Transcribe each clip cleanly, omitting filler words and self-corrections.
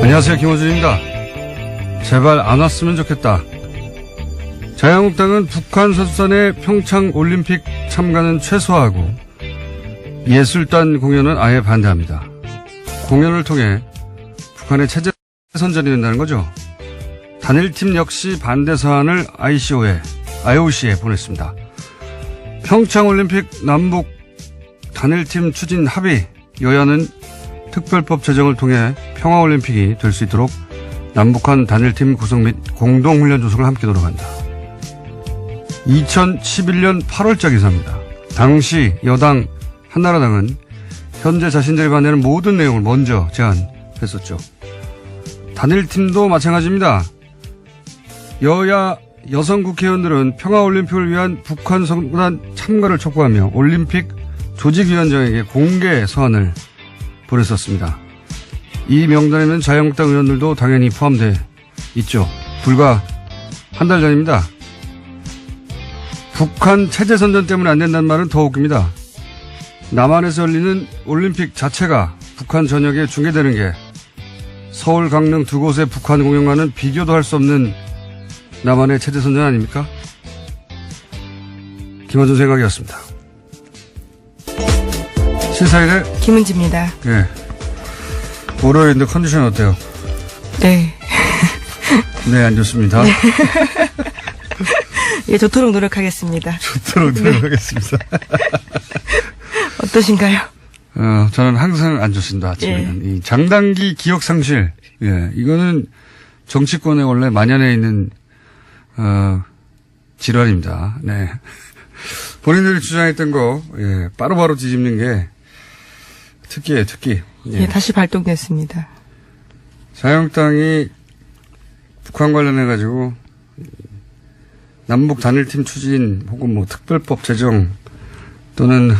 안녕하세요, 김호준입니다. 제발 안 왔으면 좋겠다. 자유한국당은 북한 선수단의 평창올림픽 참가는 최소화하고 예술단 공연은 아예 반대합니다. 공연을 통해 북한의 체제 선전이 된다는 거죠. 단일팀 역시 반대 사안을 IOC에 보냈습니다. 평창올림픽 남북 단일팀 추진 합의, 여야는 특별법 제정을 통해 평화올림픽이 될 수 있도록 남북한 단일팀 구성 및 공동훈련 조성을 함께 노력한다. 2011년 8월자 기사입니다. 당시 여당 한나라당은 현재 자신들이 반대하는 모든 내용을 먼저 제안했었죠. 단일팀도 마찬가지입니다. 여야 여성 국회의원들은 평화올림픽을 위한 북한 선수단 참가를 촉구하며 올림픽 조직위원장에게 공개 서한을 보냈었습니다. 이 명단에는 자유한국당 의원들도 당연히 포함돼 있죠. 불과 한 달 전입니다. 북한 체제 선전 때문에 안 된다는 말은 더 웃깁니다. 남한에서 열리는 올림픽 자체가 북한 전역에 중계되는 게 서울, 강릉 두 곳의 북한 공연과는 비교도 할 수 없는 남한의 체제 선전 아닙니까? 김원준 생각이었습니다. 시사일의 김은지입니다. 네. 월요일인데 컨디션 어때요? 네. 네, 안 좋습니다. 네. 예, 좋도록 노력하겠습니다. 좋도록 노력하겠습니다. 어떠신가요? 저는 항상 안 좋습니다. 아침에는. 예. 이 장단기 기억 상실. 예, 이거는 정치권에 원래 만연해 있는 질환입니다. 네. 본인들이 주장했던 거, 예, 바로바로 뒤집는 게 특기예요, 특기. 예, 다시 발동됐습니다. 자유한국당이 북한 관련해가지고 남북 단일팀 추진 혹은 뭐 특별법 제정 또는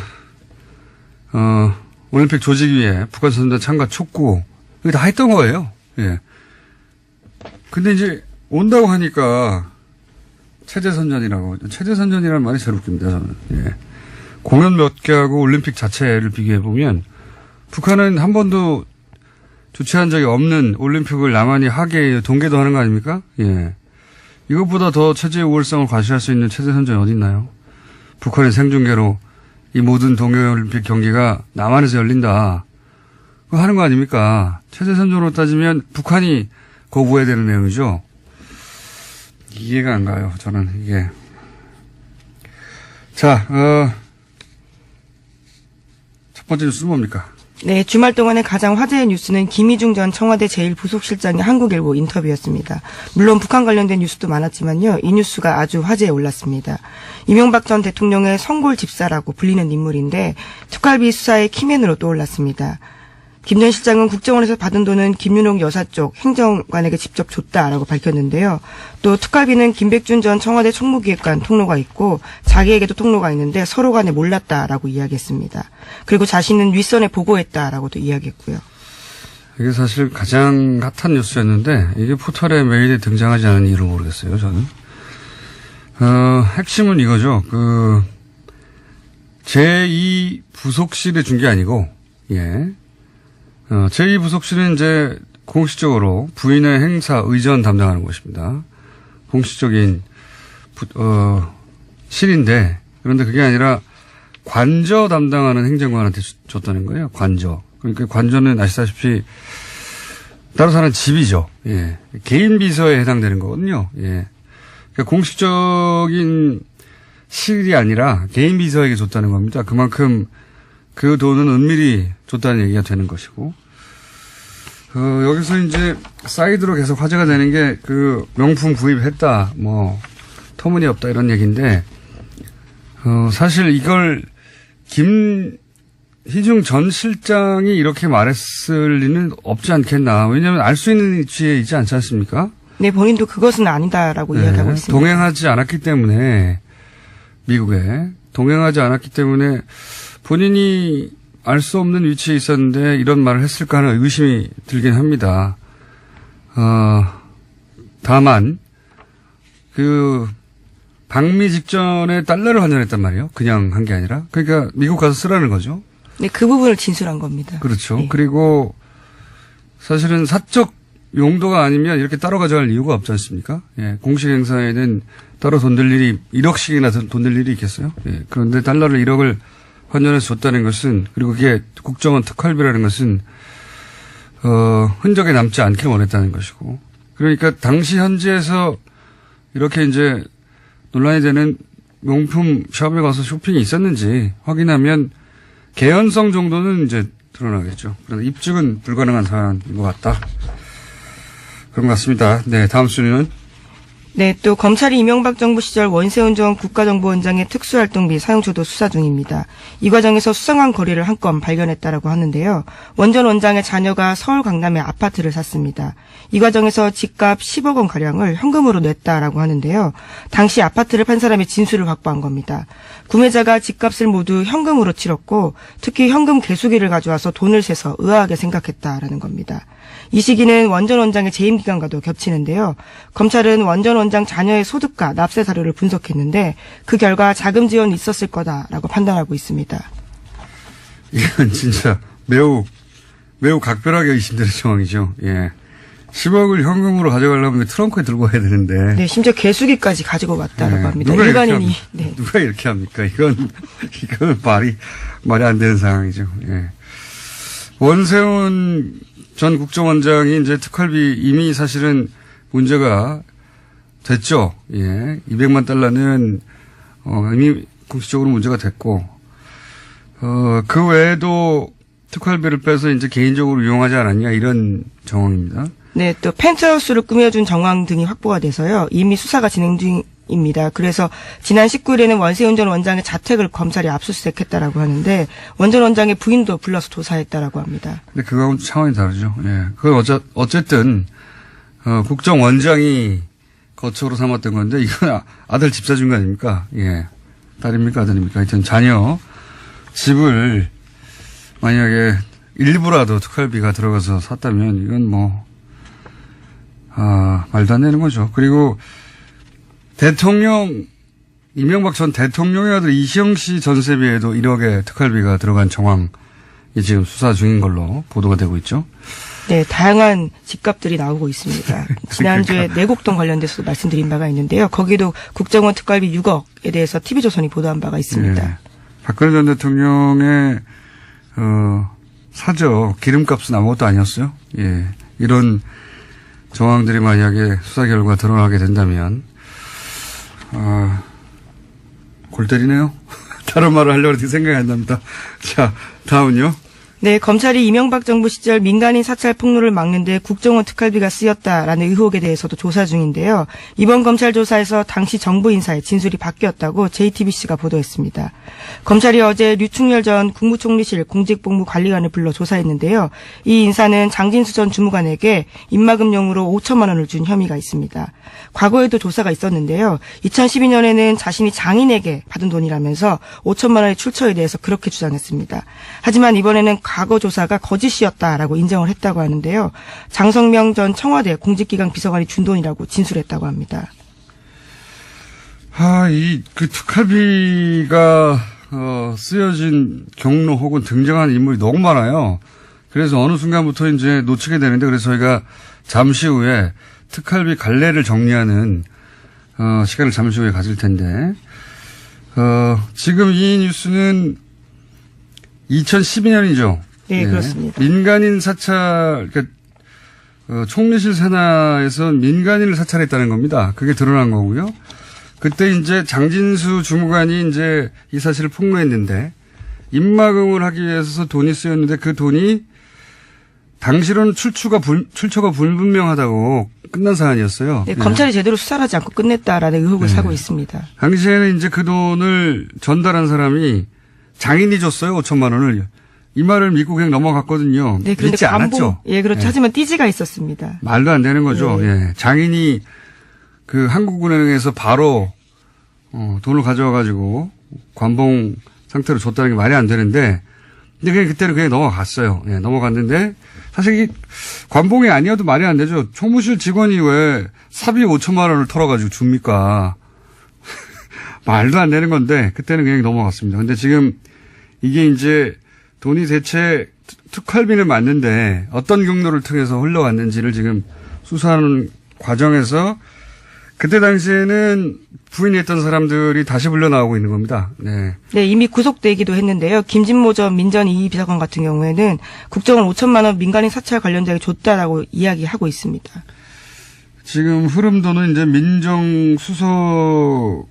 올림픽 조직위에 북한 선수단 참가 촉구 이거 다 했던 거예요. 예. 근데 이제 온다고 하니까 체제 선전이라고. 체제 선전이라는 말이 제일 웃깁니다, 저는. 예. 공연 몇 개 하고 올림픽 자체를 비교해 보면 북한은 한 번도 주최한 적이 없는 올림픽을 남한이 하게 동계도 하는 거 아닙니까? 예. 이것보다 더 체제의 우월성을 과시할 수 있는 체제 선전이 어디 있나요? 북한의 생중계로 이 모든 동계올림픽 경기가 남한에서 열린다. 그거 하는 거 아닙니까? 체제 선전으로 따지면 북한이 거부해야 되는 내용이죠. 이해가 안 가요, 저는, 이게. 자, 첫 번째 뉴스는 뭡니까? 네, 주말 동안의 가장 화제의 뉴스는 김희중 전 청와대 제1부속실장의 한국일보 인터뷰였습니다. 물론 북한 관련된 뉴스도 많았지만요. 이 뉴스가 아주 화제에 올랐습니다. 이명박 전 대통령의 성골 집사라고 불리는 인물인데 특활비 수사의 키맨으로 떠올랐습니다. 김 전 실장은 국정원에서 받은 돈은 김윤옥 여사 쪽 행정관에게 직접 줬다라고 밝혔는데요. 또 특활비는 김백준 전 청와대 총무기획관 통로가 있고 자기에게도 통로가 있는데 서로 간에 몰랐다라고 이야기했습니다. 그리고 자신은 윗선에 보고했다라고도 이야기했고요. 이게 사실 가장 핫한 뉴스였는데 이게 포털에 메일에 등장하지 않은 이유를 모르겠어요, 저는. 핵심은 이거죠. 제2부속실에 준 게 아니고, 예. 제2부속실은 이제 공식적으로 부인의 행사 의전 담당하는 곳입니다. 공식적인 실인데 그런데 그게 아니라 관저 담당하는 행정관한테 줬다는 거예요. 관저. 그러니까 관저는 아시다시피 따로 사는 집이죠. 예. 개인 비서에 해당되는 거거든요. 예. 그러니까 공식적인 실이 아니라 개인 비서에게 줬다는 겁니다. 그만큼 그 돈은 은밀히 줬다는 얘기가 되는 것이고, 여기서 이제 사이드로 계속 화제가 되는 게 명품 구입했다, 터무니없다 이런 얘기인데, 사실 이걸 김희중 전 실장이 이렇게 말했을 리는 없지 않겠나. 왜냐하면 알 수 있는 위치에 있지 않지 않습니까? 네, 본인도 그것은 아니다라고 이야기하고 있습니다. 동행하지 않았기 때문에, 미국에 동행하지 않았기 때문에 본인이 알 수 없는 위치에 있었는데 이런 말을 했을까 하는 의심이 들긴 합니다. 다만 방미 직전에 달러를 환전했단 말이에요. 그냥 한 게 아니라. 그러니까 미국 가서 쓰라는 거죠. 네, 그 부분을 진술한 겁니다. 그렇죠. 네. 그리고 사실은 사적 용도가 아니면 이렇게 따로 가져갈 이유가 없지 않습니까? 예, 공식 행사에는 따로 돈 들 일이 1억씩이나 돈 들 일이 있겠어요? 예, 그런데 달러를 1억을 환전해서 줬다는 것은, 그리고 그게 국정원 특활비라는 것은 흔적에 남지 않기를 원했다는 것이고, 그러니까 당시 현지에서 이렇게 이제 논란이 되는 명품 샵에 가서 쇼핑이 있었는지 확인하면 개연성 정도는 이제 드러나겠죠. 그런데 입증은 불가능한 사안인 것 같다. 그런 것 같습니다. 네, 다음 순위는? 네, 또 검찰이 이명박 정부 시절 원세훈 전 국가정보원장의 특수활동비 사용처도 수사 중입니다. 이 과정에서 수상한 거래를 한 건 발견했다라고 하는데요. 원 전 원장의 자녀가 서울 강남에 아파트를 샀습니다. 이 과정에서 집값 10억 원 가량을 현금으로 냈다라고 하는데요. 당시 아파트를 판 사람의 진술을 확보한 겁니다. 구매자가 집값을 모두 현금으로 치렀고 특히 현금 개수기를 가져와서 돈을 세서 의아하게 생각했다라는 겁니다. 이 시기는 원 전 원장의 재임 기간과도 겹치는데요. 검찰은 원 전 원장 자녀의 소득과 납세 사료를 분석했는데 그 결과 자금 지원이 있었을 거다라고 판단하고 있습니다. 이건 진짜 매우 각별하게 의심되는 상황이죠. 예. 10억을 현금으로 가져가려면 트렁크에 들고 와야 되는데. 네, 심지어 개수기까지 가지고 왔다라고 합니다. 일반인이. 네. 누가 이렇게 합니까? 이건 말이 안 되는 상황이죠. 예. 원세훈 전 국정원장이 이제 특활비 이미 사실은 문제가 됐죠. 예. 200만 달러는, 이미 공식적으로 문제가 됐고, 그 외에도 특활비를 빼서 이제 개인적으로 이용하지 않았냐 이런 정황입니다. 네, 또 펜트하우스를 꾸며준 정황 등이 확보가 돼서요. 이미 수사가 진행 중입니다. 그래서 지난 19일에는 원세훈 전 원장의 자택을 검찰이 압수수색했다라고 하는데 원 전 원장의 부인도 불러서 조사했다라고 합니다. 근데 그거하고는 차원이 다르죠. 예. 그건 어쨌든 국정원장이 거처로 삼았던 건데 이건 아들 집 사준 거 아닙니까? 예. 딸입니까 아들입니까? 하여튼 자녀 집을 만약에 일부라도 특활비가 들어가서 샀다면 이건 말도 안 되는 거죠. 그리고 이명박 전 대통령의 아들 이시영 씨 전세비에도 1억의 특활비가 들어간 정황이 지금 수사 중인 걸로 보도가 되고 있죠. 네, 다양한 집값들이 나오고 있습니다. 지난주에 내곡동 관련돼서도 말씀드린 바가 있는데요. 거기도 국정원 특활비 6억에 대해서 TV조선이 보도한 바가 있습니다. 네. 박근혜 전 대통령의 사저 기름값은 아무것도 아니었어요. 예, 이런 정황들이 만약에 수사 결과 드러나게 된다면 골 때리네요. 다른 말을 하려고 했는데 생각이 안 납니다. 자, 다음은요. 네, 검찰이 이명박 정부 시절 민간인 사찰 폭로를 막는 데 국정원 특활비가 쓰였다라는 의혹에 대해서도 조사 중인데요. 이번 검찰 조사에서 당시 정부 인사의 진술이 바뀌었다고 JTBC가 보도했습니다. 검찰이 어제 류충렬 전 국무총리실 공직복무관리관을 불러 조사했는데요. 이 인사는 장진수 전 주무관에게 입막음용으로 5천만 원을 준 혐의가 있습니다. 과거에도 조사가 있었는데요. 2012년에는 자신이 장인에게 받은 돈이라면서 5천만 원의 출처에 대해서 그렇게 주장했습니다. 하지만 이번에는 과거 조사가 거짓이었다라고 인정을 했다고 하는데요. 장성명 전 청와대 공직기강 비서관이 준 돈이라고 진술했다고 합니다. 그 특활비가 쓰여진 경로 혹은 등장한 인물이 너무 많아요. 그래서 어느 순간부터 이제 놓치게 되는데 그래서 저희가 잠시 후에 특활비 갈래를 정리하는 시간을 잠시 후에 가질 텐데 지금 이 뉴스는 2012년이죠. 네, 그렇습니다. 민간인 사찰, 그러니까 총리실 산하에서 민간인을 사찰했다는 겁니다. 그게 드러난 거고요. 그때 이제 장진수 주무관이 이제 이 사실을 폭로했는데 입막음을 하기 위해서 돈이 쓰였는데 그 돈이 당시로는 출처가 불분명하다고 끝난 사안이었어요. 네, 검찰이 제대로 수사를 하지 않고 끝냈다라는 의혹을 사고 있습니다. 당시에는 이제 그 돈을 전달한 사람이 장인이 줬어요. 5천만 원을. 이 말을 믿고 그냥 넘어갔거든요. 네, 그런데 믿지 않았죠. 예, 그렇죠. 하지만 띠지가 있었습니다. 말도 안 되는 거죠. 예. 장인이 그 한국은행에서 바로 돈을 가져와 가지고 관봉 상태로 줬다는 게 말이 안 되는데 근데 그냥 그때는 그냥 넘어갔어요. 예, 넘어갔는데 사실 이 관봉이 아니어도 말이 안 되죠. 총무실 직원이 왜 사비 5천만 원을 털어가지고 줍니까? 말도 안 되는 건데 그때는 그냥 넘어갔습니다. 근데 지금 이게 이제 돈이 대체 특활비는 맞는데 어떤 경로를 통해서 흘러왔는지를 지금 수사하는 과정에서 그때 당시에는 부인했던 사람들이 다시 불려 나오고 있는 겁니다. 네. 네, 이미 구속되기도 했는데요. 김진모 전 민전 2위 비서관 같은 경우에는 국정원 5천만 원 민간인 사찰 관련자에게 줬다라고 이야기하고 있습니다. 지금 흐름도는 이제 민정수석에서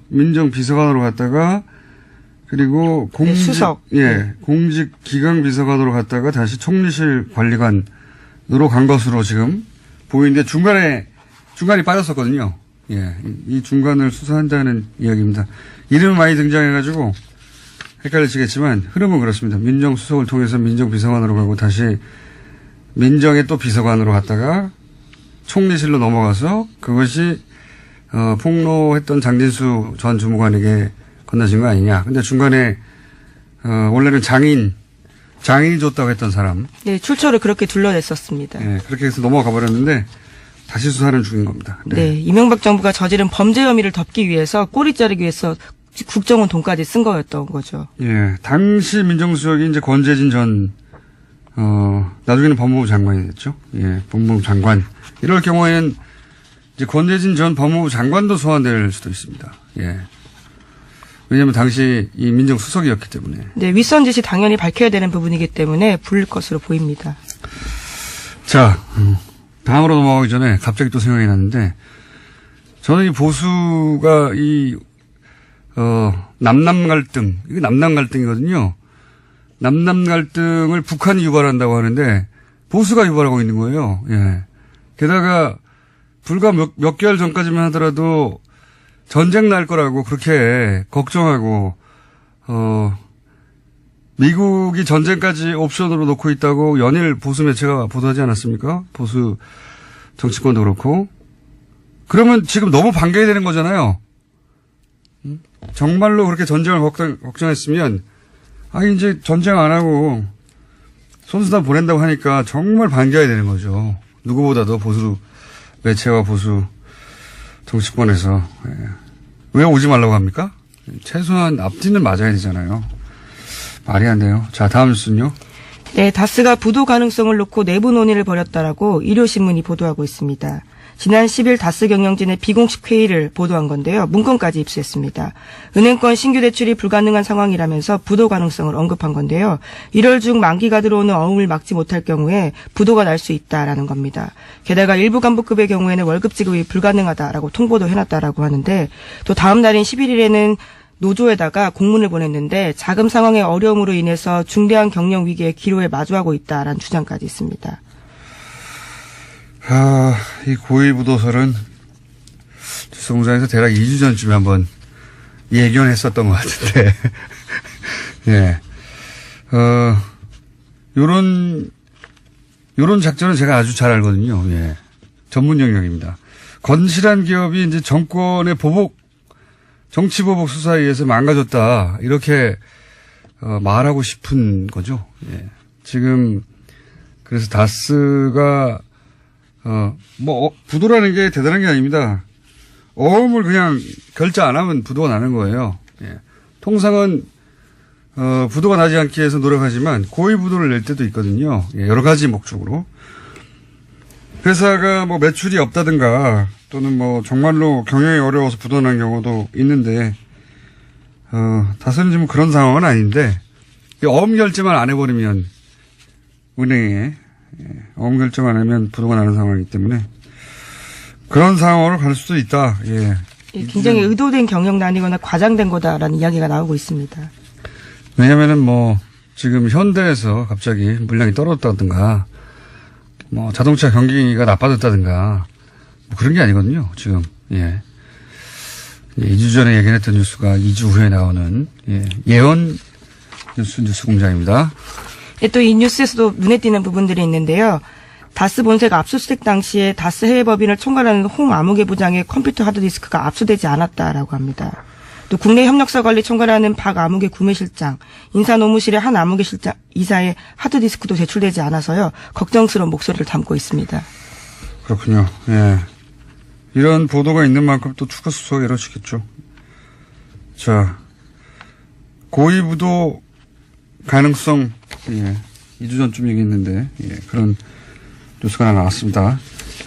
민정비서관으로 갔다가 그리고 수석. 공직기강비서관으로 갔다가 다시 총리실 관리관으로 간 것으로 지금 보이는데 중간이 빠졌었거든요. 예. 이 중간을 수사한다는 이야기입니다. 이름은 많이 등장해가지고 헷갈리시겠지만 흐름은 그렇습니다. 민정수석을 통해서 민정비서관으로 가고 다시 민정의 또 비서관으로 갔다가 총리실로 넘어가서 그것이 폭로했던 장진수 전 주무관에게 건너진 거 아니냐. 근데 중간에 원래는 장인이 줬다고 했던 사람. 네, 출처를 그렇게 둘러냈었습니다. 네, 그렇게 해서 넘어가 버렸는데 다시 수사는 중인 겁니다. 네, 이명박 정부가 저지른 범죄 혐의를 덮기 위해서 꼬리 자르기 위해서 국정원 돈까지 쓴 거였던 거죠. 예, 당시 민정수석이 이제 권재진 전 나중에는 법무부 장관이 됐죠. 예, 법무부 장관. 이럴 경우에는 이제 권재진 전 법무부 장관도 소환될 수도 있습니다. 예. 왜냐하면 당시 이 민정수석이었기 때문에. 네, 윗선 지시 당연히 밝혀야 되는 부분이기 때문에 부를 것으로 보입니다. 자, 다음으로 넘어가기 전에 갑자기 또 생각이 났는데 저는 이 보수가 남남 갈등, 이게 남남 갈등이거든요. 남남 갈등을 북한이 유발한다고 하는데 보수가 유발하고 있는 거예요. 예. 게다가 불과 몇 개월 전까지만 하더라도 전쟁 날 거라고 그렇게 걱정하고, 미국이 전쟁까지 옵션으로 놓고 있다고 연일 보수 매체가 보도하지 않았습니까? 보수 정치권도 그렇고. 그러면 지금 너무 반겨야 되는 거잖아요. 정말로 그렇게 전쟁을 걱정했으면, 이제 전쟁 안 하고 손수단 보낸다고 하니까 정말 반겨야 되는 거죠. 누구보다도 보수 매체와 보수 정치권에서. 예. 왜 오지 말라고 합니까? 최소한 앞뒤는 맞아야 되잖아요. 말이 안 돼요. 자, 다음 뉴스는요. 네, 다스가 부도 가능성을 놓고 내부 논의를 벌였다라고 일요신문이 보도하고 있습니다. 지난 10일 다스 경영진의 비공식 회의를 보도한 건데요. 문건까지 입수했습니다. 은행권 신규 대출이 불가능한 상황이라면서 부도 가능성을 언급한 건데요. 1월 중 만기가 들어오는 어음을 막지 못할 경우에 부도가 날 수 있다라는 겁니다. 게다가 일부 간부급의 경우에는 월급 지급이 불가능하다라고 통보도 해놨다라고 하는데 또 다음 날인 11일에는 노조에다가 공문을 보냈는데 자금 상황의 어려움으로 인해서 중대한 경영 위기의 기로에 마주하고 있다라는 주장까지 있습니다. 이 고위부도설은 뉴스공장에서 대략 2주 전쯤에 한번 예견했었던 것 같은데, 예. 요런 작전은 제가 아주 잘 알거든요. 예. 전문 영역입니다. 건실한 기업이 이제 정권의 정치보복 수사에 의해서 망가졌다. 이렇게, 말하고 싶은 거죠. 예. 지금, 그래서 다스가 부도라는 게 대단한 게 아닙니다. 어음을 그냥 결제 안 하면 부도가 나는 거예요. 예. 통상은, 부도가 나지 않기 위해서 노력하지만 고의 부도를 낼 때도 있거든요. 예, 여러 가지 목적으로. 회사가 매출이 없다든가 또는 정말로 경영이 어려워서 부도 난 경우도 있는데, 다스는 지금 그런 상황은 아닌데, 어음 결제만 안 해버리면 은행에 어음 결정 안 하면 부도가 나는 상황이기 때문에 그런 상황으로 갈 수도 있다. 예. 굉장히 의도된 경영난이거나 과장된 거다라는 이야기가 나오고 있습니다. 왜냐면은 지금 현대에서 갑자기 물량이 떨어졌다든가 자동차 경기가 나빠졌다든가 그런 게 아니거든요. 지금. 예. 2주 전에 예견했던 뉴스가 2주 후에 나오는 예언 뉴스 공장입니다. 또 이 뉴스에서도 눈에 띄는 부분들이 있는데요. 다스 본사가 압수수색 당시에 다스 해외법인을 총괄하는 홍아무개 부장의 컴퓨터 하드디스크가 압수되지 않았다라고 합니다. 또 국내 협력사 관리 총괄하는 박아무개 구매실장, 인사노무실의 한 아무개 실장 이사의 하드디스크도 제출되지 않아서요. 걱정스러운 목소리를 담고 있습니다. 그렇군요. 예. 이런 보도가 있는 만큼 또 추가 수사가 이루어지겠죠. 자, 고의부도 가능성, 2주 전쯤 얘기했는데, 예, 그런 뉴스가 하나 나왔습니다.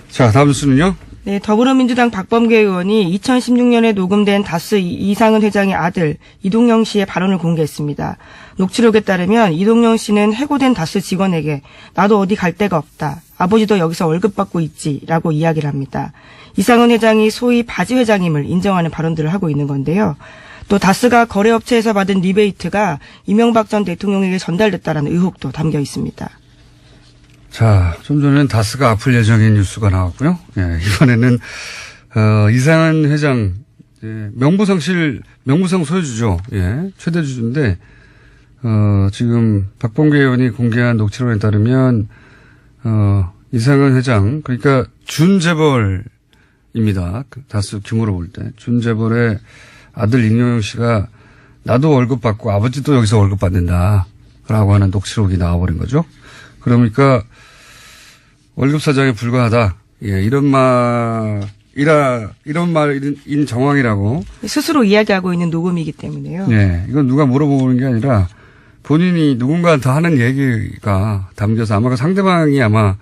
자, 다음 뉴스는요? 네, 더불어민주당 박범계 의원이 2016년에 녹음된 다스 이상은 회장의 아들 이동영 씨의 발언을 공개했습니다. 녹취록에 따르면 이동영 씨는 해고된 다스 직원에게 나도 어디 갈 데가 없다. 아버지도 여기서 월급 받고 있지라고 이야기를 합니다. 이상은 회장이 소위 바지 회장임을 인정하는 발언들을 하고 있는 건데요. 또 다스가 거래업체에서 받은 리베이트가 이명박 전 대통령에게 전달됐다라는 의혹도 담겨 있습니다. 자, 좀 전에는 다스가 아플 예정인 뉴스가 나왔고요. 예, 이번에는, 이상한 회장, 예, 명부상 소유주죠. 예, 최대 주주인데, 지금 박범계 의원이 공개한 녹취록에 따르면, 이상한 회장, 그러니까 준재벌입니다. 그 다스 규모로 볼 때. 준재벌의 아들 임영영 씨가 나도 월급 받고 아버지도 여기서 월급 받는다. 라고 하는 녹취록이 나와버린 거죠. 그러니까, 월급 사장에 불과하다. 예, 이런 말인 정황이라고. 스스로 이야기하고 있는 녹음이기 때문에요. 예, 이건 누가 물어보는 게 아니라 본인이 누군가한테 하는 얘기가 담겨서 아마 그 상대방이 아마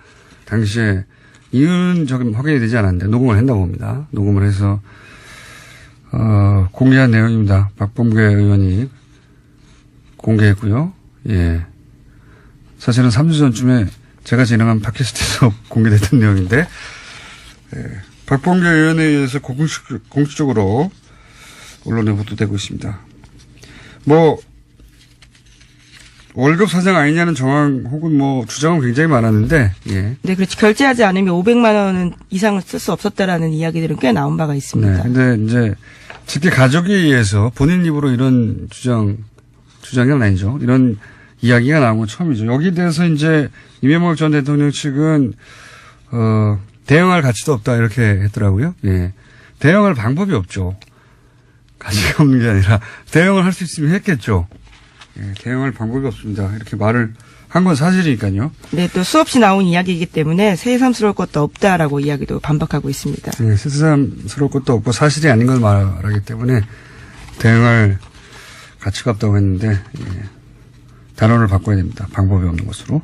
당시에 이유는 확인이 되지 않았는데 녹음을 했나 봅니다. 녹음을 해서, 공개한 내용입니다. 박범계 의원이 공개했고요. 예. 사실은 3주 전쯤에 제가 진행한 팟캐스트에서 공개됐던 내용인데, 예, 박범계 의원에 의해서 공식적으로 언론에 보도되고 있습니다. 월급 사장 아니냐는 정황 혹은 주장은 굉장히 많았는데, 예. 네, 그렇지. 결제하지 않으면 500만 원 이상을 쓸 수 없었다라는 이야기들은 꽤 나온 바가 있습니다. 네, 근데 이제 직계 가족에 의해서 본인 입으로 이런 주장이 아니죠. 이런 이야기가 나온 건 처음이죠. 여기에 대해서 이제 이명박 전 대통령 측은 대응할 가치도 없다 이렇게 했더라고요. 예. 대응할 방법이 없죠. 가치가 없는 게 아니라 대응을 할 수 있으면 했겠죠. 예, 대응할 방법이 없습니다. 이렇게 말을 한 건 사실이니까요. 네, 또 수없이 나온 이야기이기 때문에 새삼스러울 것도 없다라고 이야기도 반박하고 있습니다. 네, 새삼스러울 것도 없고 사실이 아닌 걸 말하기 때문에 대응할 가치가 없다고 했는데, 예. 단어를 바꿔야 됩니다. 방법이 없는 것으로.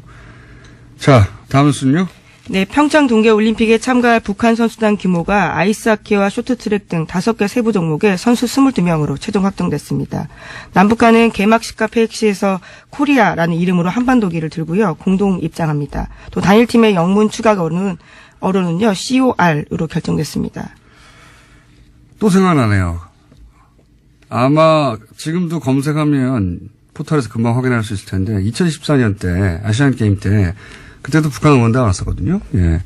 자, 다음 뉴스는요? 네, 평창 동계올림픽에 참가할 북한 선수단 규모가 아이스하키와 쇼트트랙 등 5개 세부 종목에 선수 22명으로 최종 확정됐습니다. 남북한은 개막식과 폐획식에서 코리아라는 이름으로 한반도기를 들고요. 공동 입장합니다. 또 단일팀의 영문 추가 어로는요. COR으로 결정됐습니다. 또 생각나네요. 아마 지금도 검색하면 포털에서 금방 확인할 수 있을 텐데 2014년 때 아시안게임 때 그때도 북한 응원단 왔었거든요. 예.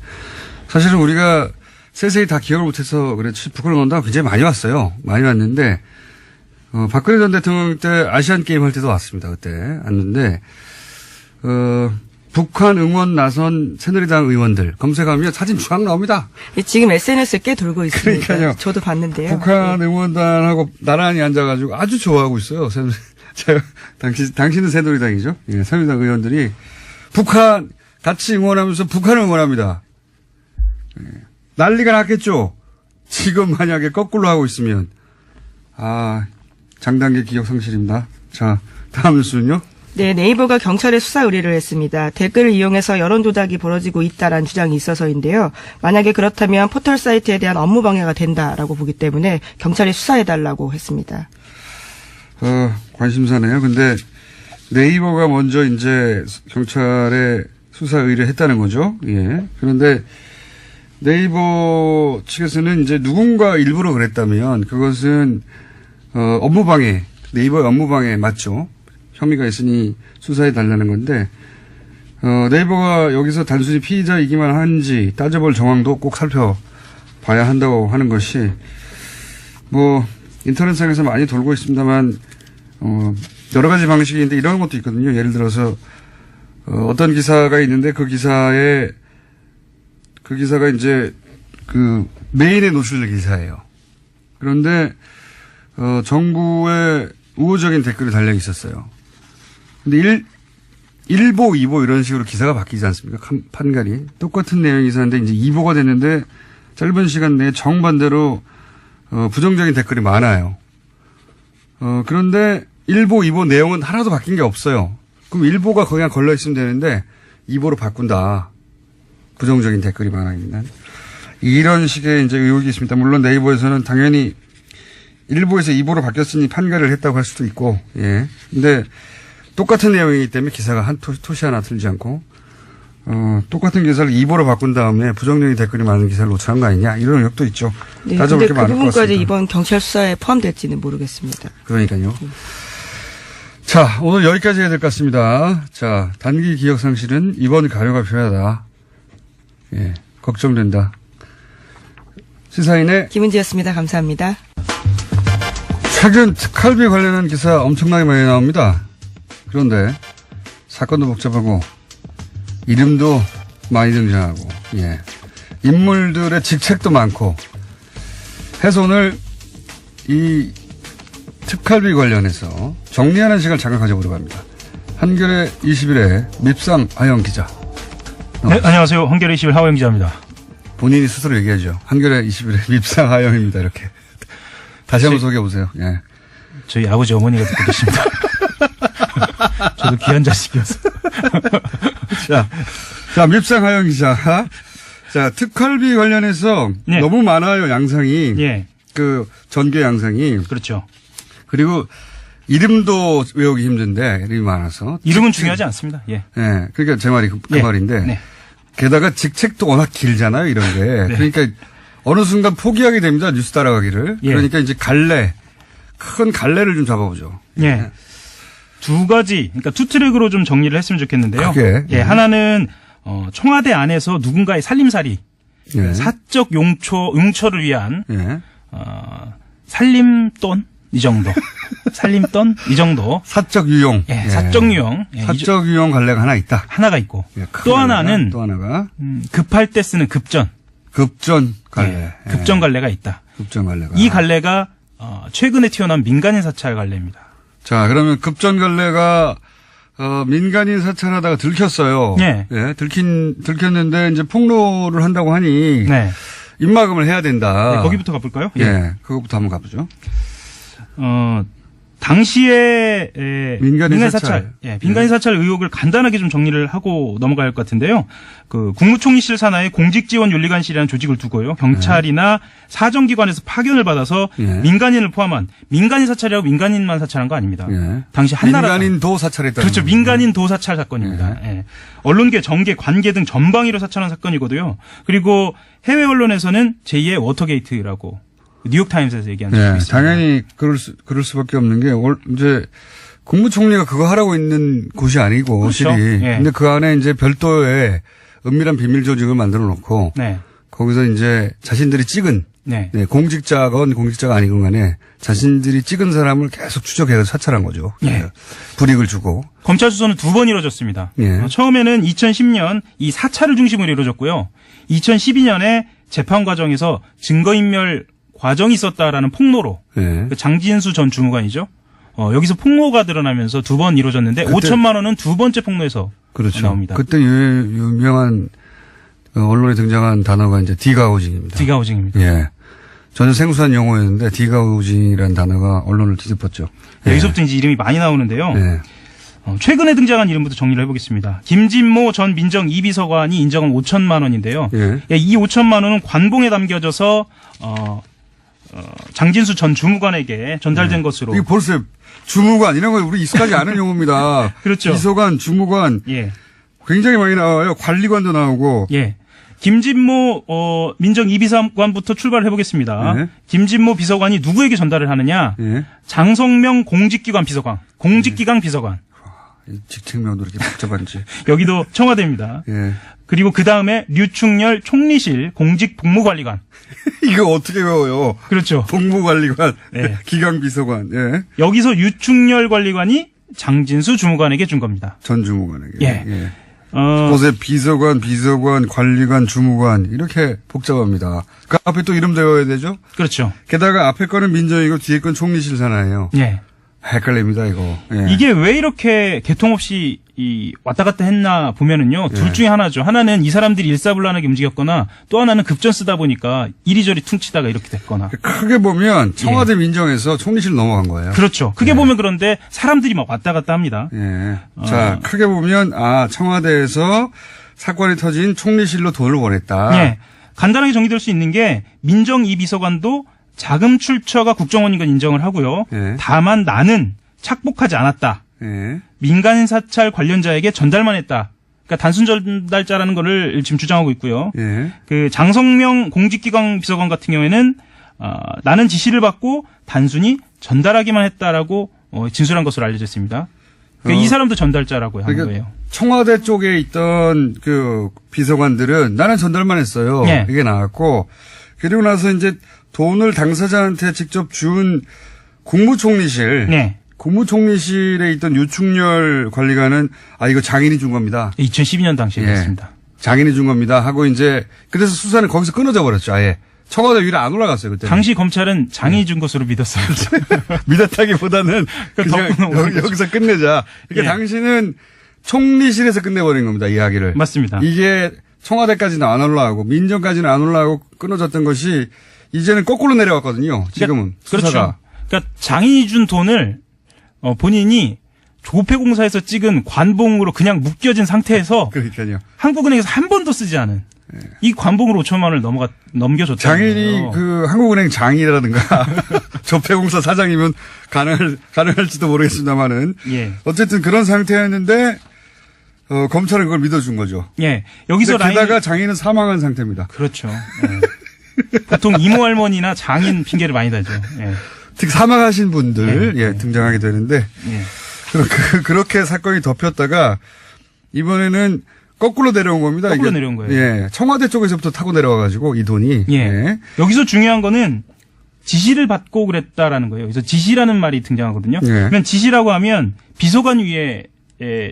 사실은 우리가 세세히 다 기억을 못해서 그랬지 북한 응원단 굉장히 많이 왔어요. 많이 왔는데 박근혜 전 대통령 때 아시안게임 할 때도 왔습니다. 그때 왔는데 북한 응원 나선 새누리당 의원들 검색하면 사진 쫙 나옵니다. 지금 SNS에 꽤 돌고 있습니다. 그러니까요. 저도 봤는데요. 북한 응원단하고 나란히 앉아가지고 아주 좋아하고 있어요. 제가 당신은 새누리당이죠. 예, 새누리당 의원들이 북한 같이 응원하면서 북한을 응원합니다. 예, 난리가 났겠죠. 지금 만약에 거꾸로 하고 있으면 장단계 기억 상실입니다. 자, 다음 뉴스는요. 네, 네이버가 경찰에 수사 의뢰를 했습니다. 댓글을 이용해서 여론 조작이 벌어지고 있다라는 주장이 있어서인데요. 만약에 그렇다면 포털 사이트에 대한 업무 방해가 된다라고 보기 때문에 경찰에 수사해달라고 했습니다. 관심사네요. 근데 네이버가 먼저 이제 경찰에 수사 의뢰했다는 거죠. 예. 그런데 네이버 측에서는 이제 누군가 일부러 그랬다면 그것은 업무방해, 네이버의 업무방해 맞죠. 혐의가 있으니 수사해 달라는 건데 네이버가 여기서 단순히 피의자이기만 한지 따져볼 정황도 꼭 살펴봐야 한다고 하는 것이 인터넷상에서 많이 돌고 있습니다만 여러 가지 방식이 있는데 이런 것도 있거든요. 예를 들어서 어떤 기사가 있는데 그 기사가 이제 그 메인에 노출된 기사예요. 그런데 정부의 우호적인 댓글이 달려 있었어요. 근데 1보, 2보 이런 식으로 기사가 바뀌지 않습니까? 판갈이. 똑같은 내용의 기사인데 이제 2보가 됐는데 짧은 시간 내에 정반대로 부정적인 댓글이 많아요. 그런데 1보, 2보 내용은 하나도 바뀐 게 없어요. 그럼 일보가 그냥 걸려 있으면 되는데 2보로 바꾼다. 부정적인 댓글이 많아 있는. 이런 식의 이제 의혹이 있습니다. 물론 네이버에서는 당연히 1보에서 2보로 바뀌었으니 판결을 했다고 할 수도 있고, 예. 근데 똑같은 내용이기 때문에 기사가 한 토시 하나 틀리지 않고, 똑같은 기사를 2보로 바꾼 다음에 부정적인 댓글이 많은 기사를 노출한 거 아니냐, 이런 의혹도 있죠. 네, 따져볼 근데 게 그 많을 것 부분까지 같습니다. 이번 경찰 수사에 포함될지는 모르겠습니다. 그러니까요. 자, 오늘 여기까지 해야 될 것 같습니다. 자, 단기 기억 상실은 이번 가려가 필요하다. 예, 걱정된다. 시사인의 김은지였습니다. 감사합니다. 최근 특활비 관련한 기사 엄청나게 많이 나옵니다. 그런데 사건도 복잡하고 이름도 많이 등장하고, 예, 인물들의 직책도 많고 해서 오늘 이 특활비 관련해서 정리하는 시간을 잠깐 가져보려고 합니다. 한겨레 21의 밉상 하영 기자. 네, 안녕하세요. 한겨레 21 하영 기자입니다. 본인이 스스로 얘기하죠. 한겨레 21의 밉상 하영입니다. 이렇게. 다시 한번 소개해 보세요. 예. 저희 아버지 어머니가 듣고 계십니다. 저도 귀한 자식이어서. 자, 밉상 하영 기자. 자, 특활비 관련해서 네. 너무 많아요. 양상이. 예. 그 전개 양상이. 그렇죠. 그리고 이름도 외우기 힘든데 이름이 많아서. 이름은 중요하지 않습니다. 예. 예. 그러니까 제 말이 그 예. 말인데. 네. 게다가 직책도 워낙 길잖아요. 이런 게. 네. 그러니까 어느 순간 포기하게 됩니다. 뉴스 따라가기를. 예. 그러니까 이제 큰 갈래를 좀 잡아보죠. 예. 두 가지, 그러니까 투 트랙으로 좀 정리를 했으면 좋겠는데요. 그게. 예. 하나는 청와대 안에서 누군가의 살림살이, 예. 사적 용처를 위한 예. 살림돈 이 정도, 살림돈 이 정도. 사적 유용. 예. 사적 유용. 예. 사적 유용 갈래가 하나 있다. 하나가 있고 예, 또 하나는 또 하나가 급할 때 쓰는 급전. 급전 갈래. 예, 급전 갈래가 있다. 급전 갈래가. 이 갈래가 최근에 튀어나온 민간인 사찰 갈래입니다. 자, 그러면 급전 갈래가 민간인 사찰하다가 들켰어요. 예. 예, 들켰는데 이제 폭로를 한다고 하니 네. 입막음을 해야 된다. 네, 거기부터 가볼까요? 예. 그거부터 한번 가보죠. 당시에 민간인 사찰. 예, 민간인 사찰 의혹을 간단하게 좀 정리를 하고 넘어갈 것 같은데요. 그 국무총리실 산하에 공직지원윤리관실이라는 조직을 두고요. 경찰이나 사정기관에서 파견을 받아서 예. 민간인을 포함한 민간인 사찰이라고 민간인만 사찰한 거 아닙니다. 예. 당시 한나라 민간인도 사찰했다. 그렇죠. 민간인 도사찰 사건입니다. 예. 언론계, 정계, 관계 등 전방위로 사찰한 사건이거든요. 그리고 해외 언론에서는 제2의 워터게이트라고 뉴욕타임스에서 얘기한 적이 네, 있습니다. 당연히 그럴 수밖에 없는 게 이제 국무총리가 그거 하라고 있는 곳이 아니고 그렇죠. 실이. 예. 근데 그 안에 이제 별도의 은밀한 비밀 조직을 만들어 놓고 네. 거기서 이제 자신들이 찍은 네. 네, 공직자건 공직자가 아니건 간에 자신들이 찍은 사람을 계속 추적해서 사찰한 거죠. 예. 불이익을 주고. 검찰 수사는 2번 이루어졌습니다. 예. 처음에는 2010년 이 사찰을 중심으로 이루어졌고요. 2012년에 재판 과정에서 증거인멸 과정이 있었다라는 폭로로 예. 그 장진수 전 주무관이죠. 여기서 폭로가 드러나면서 2번 이루어졌는데 5천만 원은 두 번째 폭로에서 그렇죠. 나옵니다. 그때 유명한 언론에 등장한 단어가 이제 디가우징입니다. 디가우징입니다. 예. 전혀 생소한 용어였는데 디가우징이라는 단어가 언론을 뒤덮었죠. 예. 여기서부터 이제 이름이 많이 나오는데요. 예. 최근에 등장한 이름부터 정리를 해보겠습니다. 김진모 전 민정 2비서관이 인정한 5천만 원인데요. 예. 예, 이 5천만 원은 관봉에 담겨져서 장진수 전 주무관에게 전달된 것으로. 이게 벌써 주무관 이런 거 우리 익숙하지 않은 용어입니다. 그렇죠. 비서관, 주무관 예, 굉장히 많이 나와요. 관리관도 나오고. 예. 김진모 민정 2비서관부터 출발을 해보겠습니다. 네. 김진모 비서관이 누구에게 전달을 하느냐? 예. 장성명 공직기관 비서관, 공직기강 비서관. 이 직책명도 이렇게 복잡한지. 여기도 청와대입니다. 예. 그리고 그 다음에 류충렬 총리실 공직복무관리관. 이거 어떻게 외워요? 그렇죠. 복무관리관, 네. 기강비서관, 예. 여기서 유충렬 관리관이 장진수 주무관에게 준 겁니다. 전 주무관에게. 예. 곳에 비서관, 관리관, 주무관 이렇게 복잡합니다. 그 앞에 또 이름 대어야 되죠? 그렇죠. 게다가 앞에 거는 민정이고 뒤에 건 총리실 산하예요. 예. 헷갈립니다, 이거. 예. 이게 왜 이렇게 개통 없이 왔다 갔다 했나 보면은요. 둘 중에 하나죠. 하나는 이 사람들이 일사불란하게 움직였거나 또 하나는 급전 쓰다 보니까 이리저리 퉁치다가 이렇게 됐거나. 크게 보면 청와대 민정에서 총리실 넘어간 거예요. 그렇죠. 크게 보면 그런데 사람들이 막 왔다 갔다 합니다. 예. 자, 크게 보면 청와대에서 사건이 터진 총리실로 돈을 보냈다. 예. 간단하게 정리될 수 있는 게 민정 이 비서관도 자금 출처가 국정원인 건 인정을 하고요. 예. 다만 나는 착복하지 않았다. 예. 민간 사찰 관련자에게 전달만 했다. 그러니까 단순 전달자라는 거를 지금 주장하고 있고요. 예. 그 장성명 공직기강 비서관 같은 경우에는 나는 지시를 받고 단순히 전달하기만 했다라고 진술한 것으로 알려져 있습니다. 그러니까 이 사람도 전달자라고 하는 그러니까 거예요. 청와대 쪽에 있던 그 비서관들은 나는 전달만 했어요. 예. 이게 나왔고 그리고 나서 이제 돈을 당사자한테 직접 준 국무총리실. 네. 국무총리실에 있던 유충렬 관리관은 이거 장인이 준 겁니다. 2012년 당시에 예. 그랬습니다. 장인이 준 겁니다. 하고 이제 그래서 수사는 거기서 끊어져 버렸죠. 아예 청와대 위로 안 올라갔어요 그때. 당시 검찰은 장이 준 것으로 믿었어요. 믿었다기보다는 그냥 덕분에 여기서 끝내자. 그러니까 예. 당신은 총리실에서 끝내버린 겁니다. 이야기를. 맞습니다. 이게 청와대까지는 안 올라가고 민정까지는 안 올라가고 끊어졌던 것이 이제는 거꾸로 내려왔거든요. 지금은 그러니까, 수사가. 그렇죠. 그러니까 장인이 준 돈을 본인이 조폐공사에서 찍은 관봉으로 그냥 묶여진 상태에서 그러니까요. 한국은행에서 한 번도 쓰지 않은 이 관봉으로 5천만 원을 넘겨줬다는 장인이 거예요. 그 한국은행 장이라든가 조폐공사 사장이면 가능할지도 모르겠습니다만은 예. 어쨌든 그런 상태였는데 검찰은 그걸 믿어준 거죠. 예. 여기서 근데 게다가 라인을 장인은 사망한 상태입니다. 그렇죠. 예. 보통 이모 할머니나 장인 핑계를 많이 대죠. 예. 특히 사망하신 분들 예. 등장하게 되는데 예. 그렇게 사건이 덮였다가 이번에는 거꾸로 내려온 겁니다. 거꾸로 이게. 내려온 거예요. 예. 청와대 쪽에서부터 타고 내려와가지고 이 돈이. 예. 여기서 중요한 거는 지시를 받고 그랬다라는 거예요. 그래서 지시라는 말이 등장하거든요. 예. 그러면 지시라고 하면 비서관 위에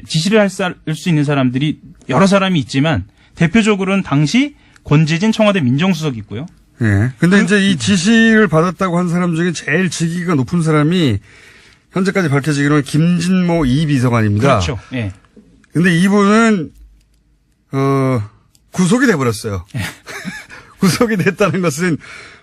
지시를 할 수 있는 사람들이 여러 사람이 있지만 대표적으로는 당시 권재진 청와대 민정수석이 있고요. 예. 근데 이제 이 지시를 받았다고 한 사람 중에 제일 직위가 높은 사람이 현재까지 밝혀지기로는 김진모 이 비서관입니다. 그렇죠. 예. 근데 이분은 구속이 돼버렸어요. 구속이 됐다는 것은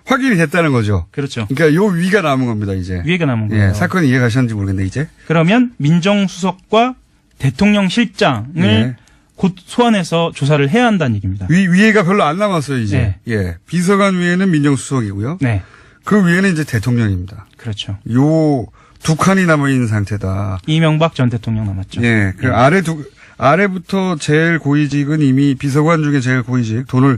확인이 됐다는 거죠. 그렇죠. 그러니까 요 위가 남은 겁니다, 이제. 위에가 남은 거예요. 예, 사건이 이해가셨는지 모르겠는데, 이제. 그러면 민정수석과 대통령 실장을 예. 곧 소환해서 조사를 해야 한다는 얘기입니다. 위에가 별로 안 남았어요, 이제. 네. 예. 비서관 위에는 민정수석이고요. 네. 그 위에는 이제 대통령입니다. 그렇죠. 요 두 칸이 남아있는 상태다. 이명박 전 대통령 남았죠. 예. 그 아래부터 제일 고위직은 이미 비서관 중에 제일 고위직. 돈을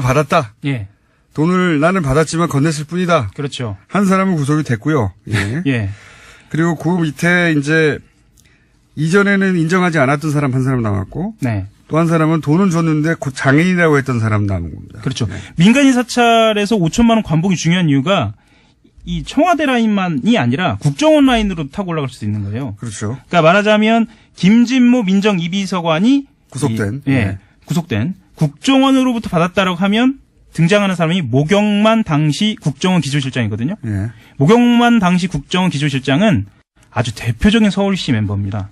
받았다. 예. 돈을 나는 받았지만 건넸을 뿐이다. 그렇죠. 한 사람은 구속이 됐고요. 예. 예. 그리고 그 밑에 이제 이전에는 인정하지 않았던 사람 한 사람 남았고 네. 또 한 사람은 돈은 줬는데 곧 장애인이라고 했던 사람 남은 겁니다. 그렇죠. 네. 민간인 사찰에서 5천만 원 관복이 중요한 이유가 이 청와대 라인만이 아니라 국정원 라인으로 타고 올라갈 수 있는 거예요. 그렇죠. 그러니까 말하자면 김진모 민정 2비서관이 구속된. 네. 구속된 국정원으로부터 받았다라고 하면 등장하는 사람이 모경만 당시 국정원 기조실장이거든요. 예. 모경만 당시 국정원 기조실장은 아주 대표적인 서울시 멤버입니다.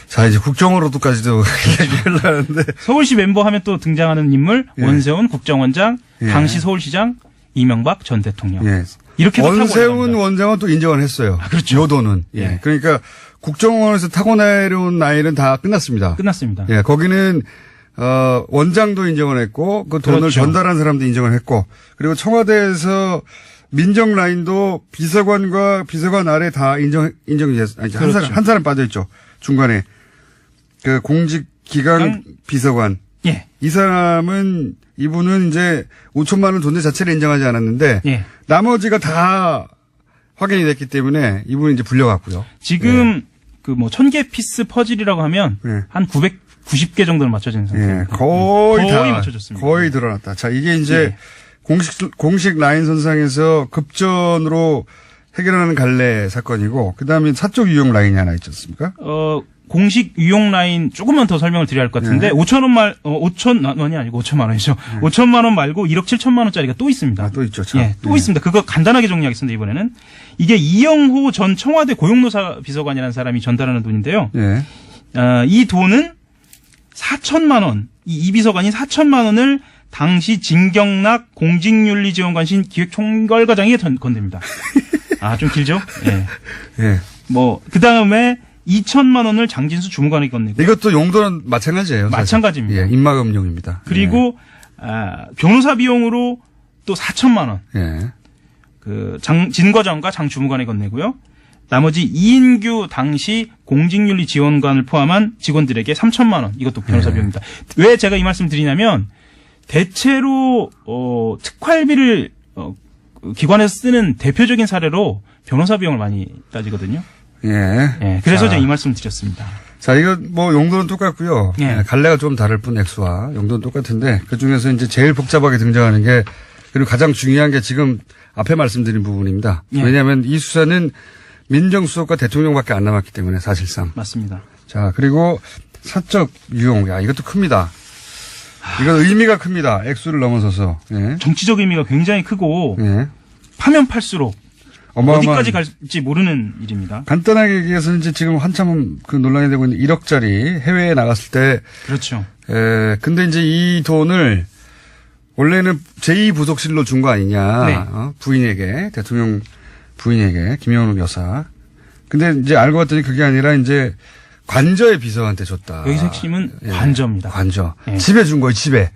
자, 이제 국정원으로도까지도 얘기를 하는데. 서울시 member 하면 또 등장하는 인물 예. 원세훈 국정원장, 예. 당시 서울시장 이명박 전 대통령. 예. 이렇게 원세훈 원장은 또 인정을 했어요. 그렇죠. 요 돈은. 예. 예. 그러니까 국정원에서 타고 내려온 나이는 다 끝났습니다. 끝났습니다. 예. 거기는 원장도 인정을 했고 그 돈을 그렇죠. 전달한 사람도 인정을 했고 그리고 청와대에서 민정 라인도 비서관과 비서관 아래 다 인정이 됐어요. 아니, 그렇죠. 한 사람 빠져 있죠. 중간에 그 공직기강 비서관. 예. 이 사람은 이분은 이제 5천만 원 돈의 자체를 인정하지 않았는데 예. 나머지가 다 확인이 됐기 때문에 이분은 이제 불려갔고요. 지금 그 뭐 1000개 피스 퍼즐이라고 하면 예. 한 990개 정도는 맞춰진 예, 상태입니다. 거의 다 맞춰졌습니다. 거의 드러났다. 자, 이게 이제 예. 공식 라인 선상에서 급전으로 해결하는 갈래 사건이고 그다음에 사적 유용 라인이 하나 있지 않습니까? 공식 유용 라인 조금만 더 설명을 드려야 할 것 같은데 5천만 원이 아니고 5천만 원이죠. 5천만 원 말고 1억 7천만 원짜리가 또 있습니다. 또 있죠. 참. 예, 또 있습니다. 그거 간단하게 정리하겠습니다. 이번에는 이게 이영호 전 청와대 고용노사 비서관이라는 사람이 전달하는 돈인데요. 예. 이 돈은 4천만 원, 이 비서관이 4천만 원을 당시 진경락 공직윤리지원관실 기획총괄과장에게 건넵니다. 좀 길죠? 예. 예. 그 다음에 2천만 원을 장진수 주무관에게 건네고. 이것도 용도는 마찬가지예요. 사실. 마찬가지입니다. 예, 입막음용입니다. 그리고 변호사 비용으로 또 4천만 원. 예. 진 과장과 장 주무관에 건네고요. 나머지 이인규 당시 공직윤리지원관을 포함한 직원들에게 3천만 원. 이것도 변호사 비용입니다. 왜 제가 이 말씀 드리냐면 대체로 특활비를 기관에서 쓰는 대표적인 사례로 변호사 비용을 많이 따지거든요. 예. 그래서 제가 이 말씀 드렸습니다. 자, 이거 용도는 똑같고요. 예. 갈래가 좀 다를 뿐 액수와 용도는 똑같은데 그 중에서 이제 제일 복잡하게 등장하는 게 그리고 가장 중요한 게 지금 앞에 말씀드린 부분입니다. 예. 왜냐하면 이 수사는 민정수석과 대통령밖에 안 남았기 때문에 사실상. 맞습니다. 자, 그리고 사적 유용. 이것도 큽니다. 이건 의미가 큽니다. 액수를 넘어서서. 예. 정치적 의미가 굉장히 크고 예. 파면 팔수록 어마어마한 어디까지 갈지 모르는 일입니다. 간단하게 얘기해서 이제 지금 한참 논란이 되고 있는 1억짜리 해외에 나갔을 때. 그렇죠. 근데 이제 이 돈을 원래는 제2부속실로 준 거 아니냐. 네. 부인에게, 대통령 부인에게, 김영욱 여사. 근데 이제 알고 봤더니 그게 아니라 이제 관저의 비서한테 줬다. 여기서 핵심은 관저입니다. 관저. 예. 집에 준 거예요, 집에.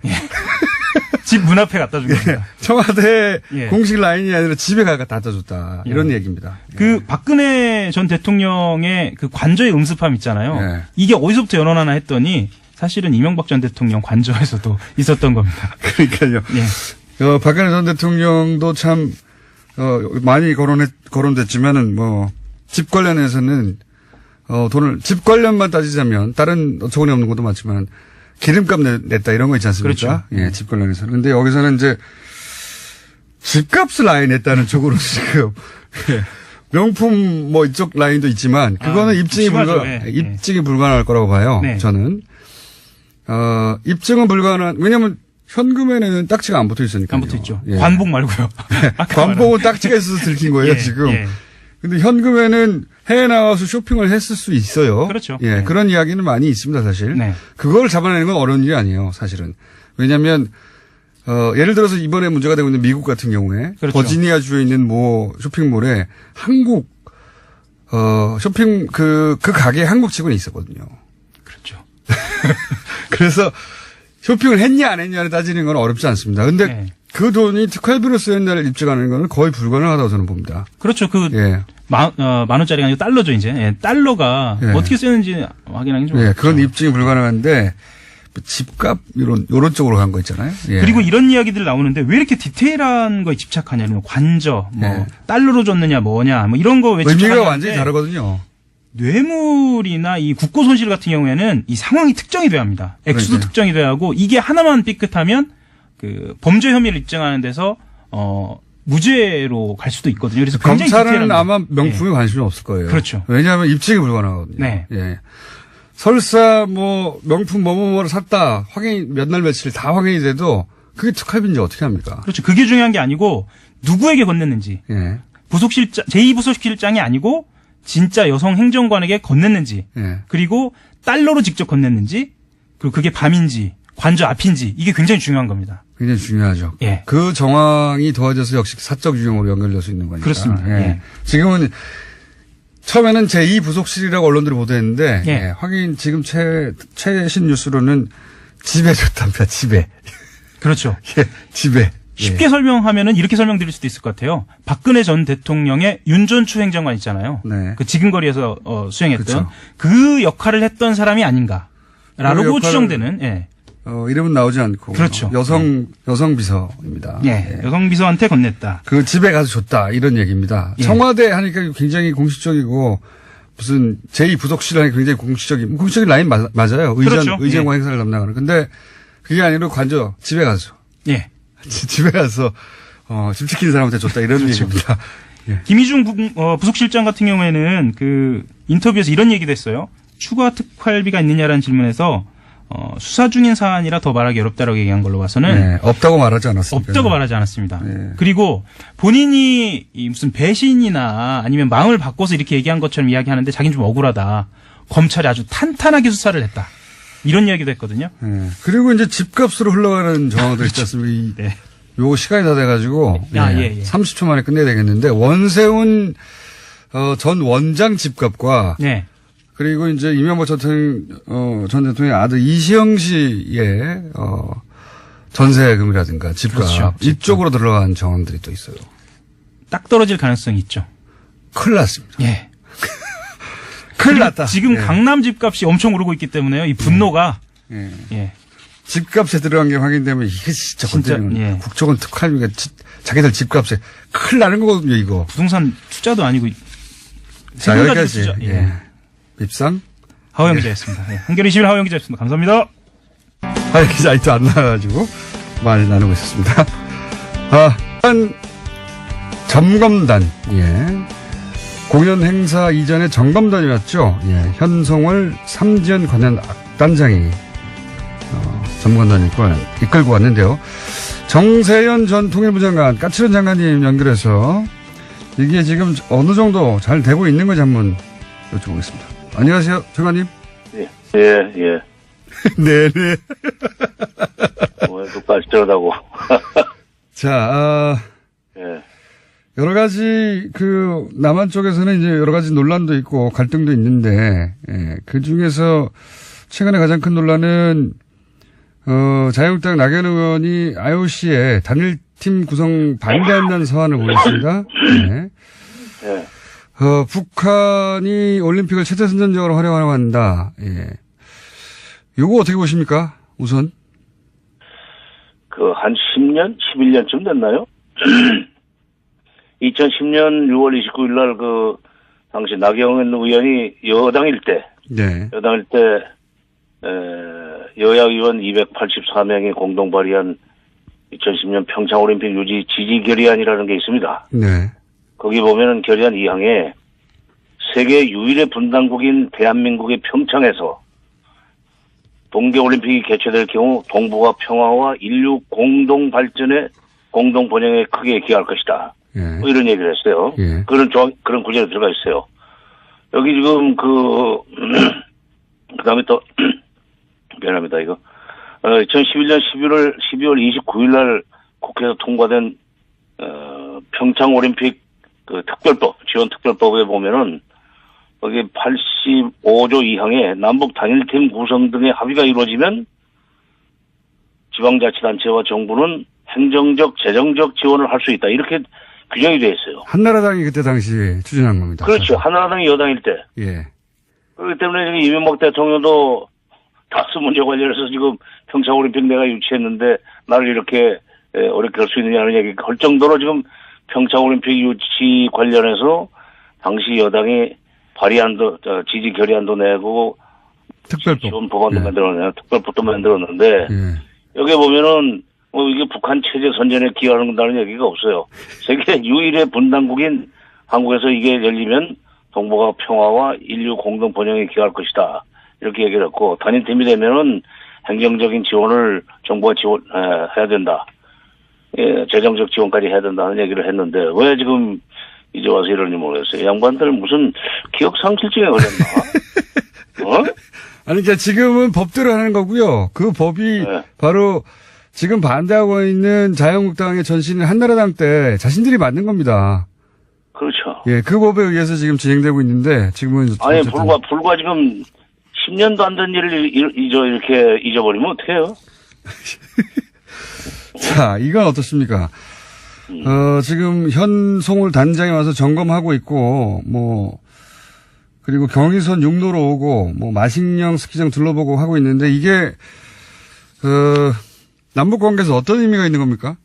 집 문 앞에 갖다 준 겁니다. 청와대 예. 공식 라인이 아니라 집에 갖다 줬다. 이런 얘기입니다. 박근혜 전 대통령의 그 관저의 음습함 있잖아요. 예. 이게 어디서부터 연원하나 했더니 사실은 이명박 전 대통령 관저에서도 있었던 겁니다. 그러니까요. 예. 박근혜 전 대통령도 참, 많이 거론됐지만은 집 관련해서는 돈을, 집 관련만 따지자면 다른 어처구니 없는 것도 많지만 기름값 냈다 이런 거 있지 않습니까? 그렇죠. 예, 집 관련해서는. 근데 여기서는 이제 집값을 아예 냈다는 쪽으로 지금 명품 이쪽 라인도 있지만 그거는 입증이 입증이 불가능할 거라고 봐요. 네. 저는. 입증은 불가능한, 왜냐면 현금에는 딱지가 안 붙어 있으니까. 안 붙어 있죠. 관복 말고요. 관복은 딱지가 있어서 들킨 거예요, 지금. 예. 근데 현금에는 해외 나와서 쇼핑을 했을 수 있어요. 그렇죠. 예, 그런 이야기는 많이 있습니다, 사실. 네. 그걸 잡아내는 건 어려운 일이 아니에요, 사실은. 왜냐하면 예를 들어서 이번에 문제가 되고 있는 미국 같은 경우에 그렇죠. 버지니아주에 있는 쇼핑몰에 한국 쇼핑 그 가게에 한국 직원이 있었거든요. 그렇죠. 그래서 쇼핑을 했냐 안 했냐를 따지는 건 어렵지 않습니다. 근데 네. 그 돈이 특활비로 쓰였냐를 입증하는 건 거의 불가능하다고 저는 봅니다. 그렇죠. 예. 만 원짜리가 아니고 달러죠, 이제. 예, 달러가 어떻게 쓰였는지 확인하기 좀 어렵죠. 그건 입증이 불가능한데 집값 요런 쪽으로 간 거 있잖아요. 예. 그리고 이런 이야기들 나오는데 왜 이렇게 디테일한 거에 집착하냐면 관저, 달러로 줬느냐 뭐냐, 이런 거 왜 의미가 집착하냐는데 완전히 다르거든요. 뇌물이나 이 국고 손실 같은 경우에는 이 상황이 특정이 돼야 합니다. 액수도 그러니까요. 특정이 돼야 하고 이게 하나만 삐끗하면 그 범죄 혐의를 입증하는 데서 무죄로 갈 수도 있거든요. 그래서 굉장히 검찰은 디테일합니다. 아마 명품에 관심이 없을 거예요. 그렇죠. 왜냐하면 입증이 불가능하거든요. 네. 예. 설사 명품 뭐뭐뭐를 샀다 확인이 몇 날 며칠 다 확인이 돼도 그게 특활비인지 어떻게 합니까? 그렇죠. 그게 중요한 게 아니고 누구에게 건넸는지. 예. 제2부속실장이 아니고 진짜 여성 행정관에게 건넸는지. 예. 그리고 달러로 직접 건넸는지. 그리고 그게 밤인지 관저 앞인지 이게 굉장히 중요한 겁니다. 굉장히 중요하죠. 예. 그 정황이 더해져서 역시 사적 유형으로 연결될 수 있는 거니까. 그렇습니다. 예. 예. 지금은 처음에는 제2부속실이라고 언론들이 보도했는데 예. 확인 지금 최신 뉴스로는 집에 줬답니다. 집에. 그렇죠. 예. 집에. 쉽게 설명하면은 이렇게 설명드릴 수도 있을 것 같아요. 박근혜 전 대통령의 윤전추 행정관 있잖아요. 네. 그 지금거리에서 수행했던 그렇죠. 그 역할을 했던 사람이 아닌가라고 역할을- 추정되는. 예. 이름은 나오지 않고. 그렇죠. 여성 비서입니다. 예. 여성 비서한테 건넸다. 그 집에 가서 줬다. 이런 얘기입니다. 예. 청와대 하니까 굉장히 공식적이고 무슨 제2부속실 하니까 굉장히 공식적인 라인 맞아요. 그렇죠. 의전과 예. 행사를 담당하는. 근데 그게 아니라 관저 집에 가서. 예. 집에 가서 집 지키는 사람한테 줬다 이런 그렇죠. 얘기입니다. 예. 김희중 부속실장 같은 경우에는 그 인터뷰에서 이런 얘기도 했어요. 추가 특활비가 있느냐라는 질문에서 수사 중인 사안이라 더 말하기 어렵다라고 얘기한 걸로 봐서는 네, 없다고 말하지 않았습니다. 없다고 말하지 않았습니다. 네. 그리고 본인이 이 무슨 배신이나 아니면 마음을 바꿔서 이렇게 얘기한 것처럼 이야기하는데 자기는 좀 억울하다. 검찰이 아주 탄탄하게 수사를 했다. 이런 이야기도 했거든요. 네. 그리고 이제 집값으로 흘러가는 정황들 있지 않습니까? 네. 요 시간이 다 돼가지고 아, 예, 예. 30초 만에 끝내야 되겠는데 원세훈 전 원장 집값과 네. 그리고 이제 이명박 전 대통령의 아들 이시영 씨의 전세금이라든가 집값 그렇죠. 이쪽으로 들어간 정황들이 또 있어요. 딱 떨어질 가능성이 있죠. 큰일 났습니다. 예. 큰일 났다. 지금 예. 강남 집값이 엄청 오르고 있기 때문에요. 이 분노가 예. 예. 집값에 들어간 게 확인되면 이게 진짜 건드리면 예. 국정원 특활비가 자기들 집값에 큰일 나는 거거든요, 이거. 부동산 투자도 아니고 자, 세금 가지고 여기까지. 투자. 예. 밉상. 하호영 기자였습니다. 예. 한겨레 21 하호영 기자였습니다. 감사합니다. 기자 아직도 안 나와가지고 말 나누고 있었습니다. 점검단. 예. 공연 행사 이전에 점검단이었죠. 예. 현송월 삼지연 관련 악단장이 점검단을 이끌고 왔는데요. 정세현 전 통일부 장관, 까칠한 장관님 연결해서 이게 지금 어느 정도 잘 되고 있는 건지 한번 여쭤보겠습니다. 안녕하세요, 장관님. 예, 예. 네네. 또 까칠하다고. 자, 예. 여러 가지 남한 쪽에서는 이제 여러 가지 논란도 있고 갈등도 있는데, 예, 그 중에서 최근에 가장 큰 논란은 자유한국당 낙연 의원이 IOC에 단일팀 구성 반대한다는 서한을 보냈습니다. 네. 예. 북한이 올림픽을 최대 선전적으로 활용하려고 한다. 예. 요거 어떻게 보십니까? 우선. 한 10년, 11년쯤 됐나요? 2010년 6월 29일 날 당시 나경원 의원이 여당일 때, 네. 여야 의원 284명이 공동 발의한 2010년 평창올림픽 유지 지지 결의안이라는 게 있습니다. 네. 거기 보면은 결의안 2항에 세계 유일의 분단국인 대한민국의 평창에서 동계올림픽이 개최될 경우 동북아 평화와 인류 공동 발전에 공동 번영에 크게 기여할 것이다. 예. 뭐 이런 얘기를 했어요. 예. 그런 구절이 들어가 있어요. 여기 지금 그다음에 또 미안합니다 이거 2011년 12월 29일 날 국회에서 통과된 평창 올림픽 특별법 지원 특별법에 보면은 거기 85조 2항에 남북 단일팀 구성 등의 합의가 이루어지면 지방자치단체와 정부는 행정적, 재정적 지원을 할 수 있다. 이렇게 규정이 되어 있어요. 한나라당이 그때 당시 추진한 겁니다. 그렇죠. 한나라당이 여당일 때. 예. 그렇기 때문에 지금 이명박 대통령도 다스 문제 관련해서 지금 평창올림픽 내가 유치했는데 나를 이렇게 어렵게 할 수 있느냐는 얘기 할 정도로 지금 평창올림픽 유치 관련해서 당시 여당이 발의안도, 지지 결의안도 내고 특별법. 지원 법안도 예. 만들었는데, 특별법도 만들었는데, 예. 여기 보면은 이게 북한 체제 선전에 기여한다는 얘기가 없어요. 세계 유일의 분단국인 한국에서 이게 열리면 동북아 평화와 인류 공동 번영에 기여할 것이다. 이렇게 얘기를 했고 단일팀이 되면은 행정적인 지원을 정부가 해야 된다. 예, 재정적 지원까지 해야 된다는 얘기를 했는데 왜 지금 이제 와서 이러는지 모르겠어요. 양반들 무슨 기억 상실증에 걸렸나? 아니, 그러니까 지금은 법대로 하는 거고요. 그 법이 네. 바로 지금 반대하고 있는 자유한국당의 전신인 한나라당 때 자신들이 만든 겁니다. 그렇죠. 예, 그 법에 의해서 지금 진행되고 있는데 지금은 아니 어쨌든 불과 지금 10년도 안 된 일을 이렇게 잊어버리면 어떡해요? 자, 이건 어떻습니까? 지금 현송월 단장이 와서 점검하고 있고, 그리고 경의선 육로로 오고, 마식령 스키장 둘러보고 하고 있는데, 이게, 남북 관계에서 어떤 의미가 있는 겁니까?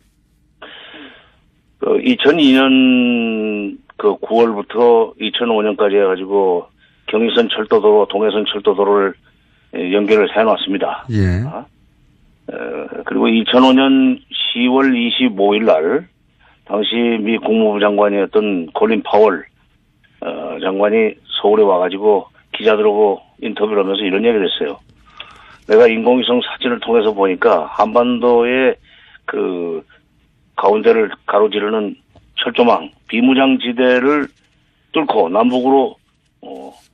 2002년 9월부터 2005년까지 해가지고, 경의선 철도도로, 동해선 철도도로를 연결을 해놨습니다. 예. 그리고 2005년 10월 25일 날 당시 미 국무부 장관이었던 콜린 파월 장관이 서울에 와가지고 기자들하고 인터뷰를 하면서 이런 얘기를 했어요. 내가 인공위성 사진을 통해서 보니까 한반도의 그 가운데를 가로지르는 철조망, 비무장지대를 뚫고 남북으로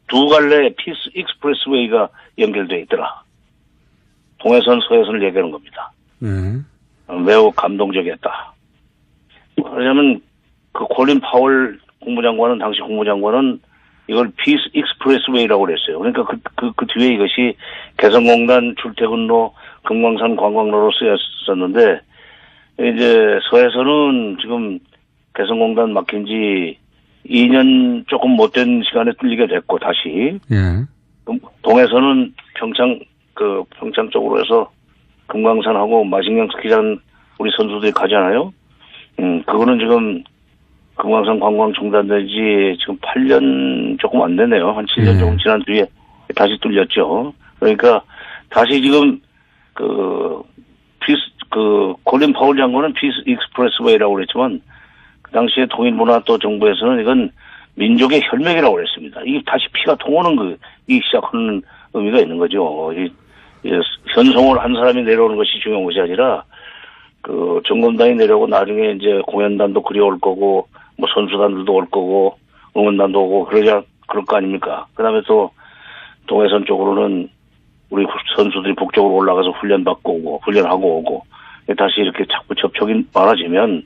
두 갈래의 피스 익스프레스웨이가 연결되어 있더라. 동해선, 서해선을 얘기하는 겁니다. 네. 매우 감동적이었다. 왜냐하면 그 콜린 파월 국무장관은 당시 국무장관은 이걸 피스 익스프레스웨이라고 그랬어요. 그러니까 그 뒤에 이것이 개성공단 출퇴근로, 금강산 관광로로 쓰였었는데 이제 서해선은 지금 개성공단 막힌 지 2년 조금 못된 시간에 뚫리게 됐고 다시 예. 동해선은 평창 쪽으로 해서 금강산하고 마식령 스키장 우리 선수들이 가잖아요. 그거는 지금 금강산 관광 중단된 지 지금 8년 조금 안 되네요. 한 7년 조금 지난 뒤에 다시 뚫렸죠. 그러니까 다시 지금 콜린 파월 장관은 피스 익스프레스웨이라고 그랬지만 그 당시에 통일부나 또 정부에서는 이건 민족의 혈맥이라고 그랬습니다. 이게 다시 피가 통하는 이 시작하는 의미가 있는 거죠. 현송을 한 사람이 내려오는 것이 중요한 것이 아니라 정검단이 내려오고 나중에 이제 공연단도 그리 올 거고 뭐 선수단들도 올 거고 응원단도 오고 그럴 거 아닙니까? 그다음에 또 동해선 쪽으로는 우리 선수들이 북쪽으로 올라가서 훈련하고 오고 다시 이렇게 자꾸 접촉이 많아지면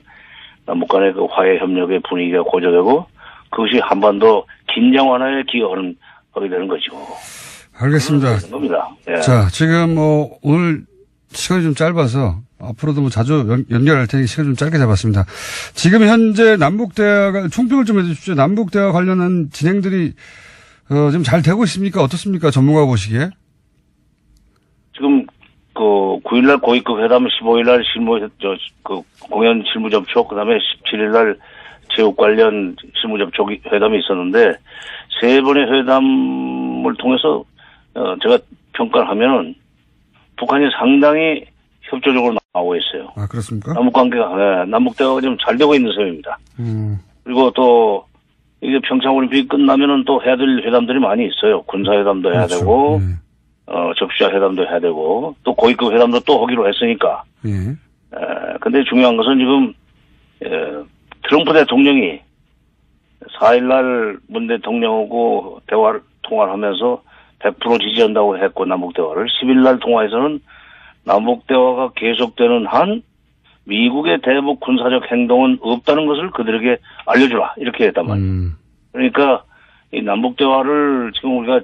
남북 간의 그 화해 협력의 분위기가 고조되고 그것이 한반도 긴장 완화에 하게 되는 거죠. 알겠습니다. 그런 겁니다. 예. 자, 지금 오늘 시간이 좀 짧아서 앞으로도 지금 연결할 테니 시간 좀 짧게 잡았습니다. 지금 현재 남북대화가 총평을 좀 해주십시오. 남북대화 관련한 진행들이 지금 잘 되고 있습니까? 어떻습니까? 전문가 보시기에? 지금 9일날 고위급 회담, 15일날 공연 실무 접촉, 그다음에 17일날 체육 관련 실무 접촉 회담이 있었는데 세 번의 회담을 통해서 제가 평가를 하면은 북한이 상당히 협조적으로 나오고 있어요. 아, 그렇습니까? 남북대화가 좀 잘 되고 있는 셈입니다. 그리고 또 이게 평창 올림픽이 끝나면은 또 해야 될 회담들이 많이 있어요. 군사회담도 해야 그렇죠. 되고, 적시자 회담도 해야 되고, 또 고위급 회담도 또 하기로 했으니까. 예. 근데 중요한 것은 지금, 트럼프 대통령이 4일날 문 대통령하고 통화를 하면서 100% 지지한다고 했고, 남북대화를. 10일날 통화에서는 남북대화가 계속되는 한 미국의 대북 군사적 행동은 없다는 것을 그들에게 알려주라. 이렇게 했단 말이에요. 그러니까 이 남북대화를 지금 우리가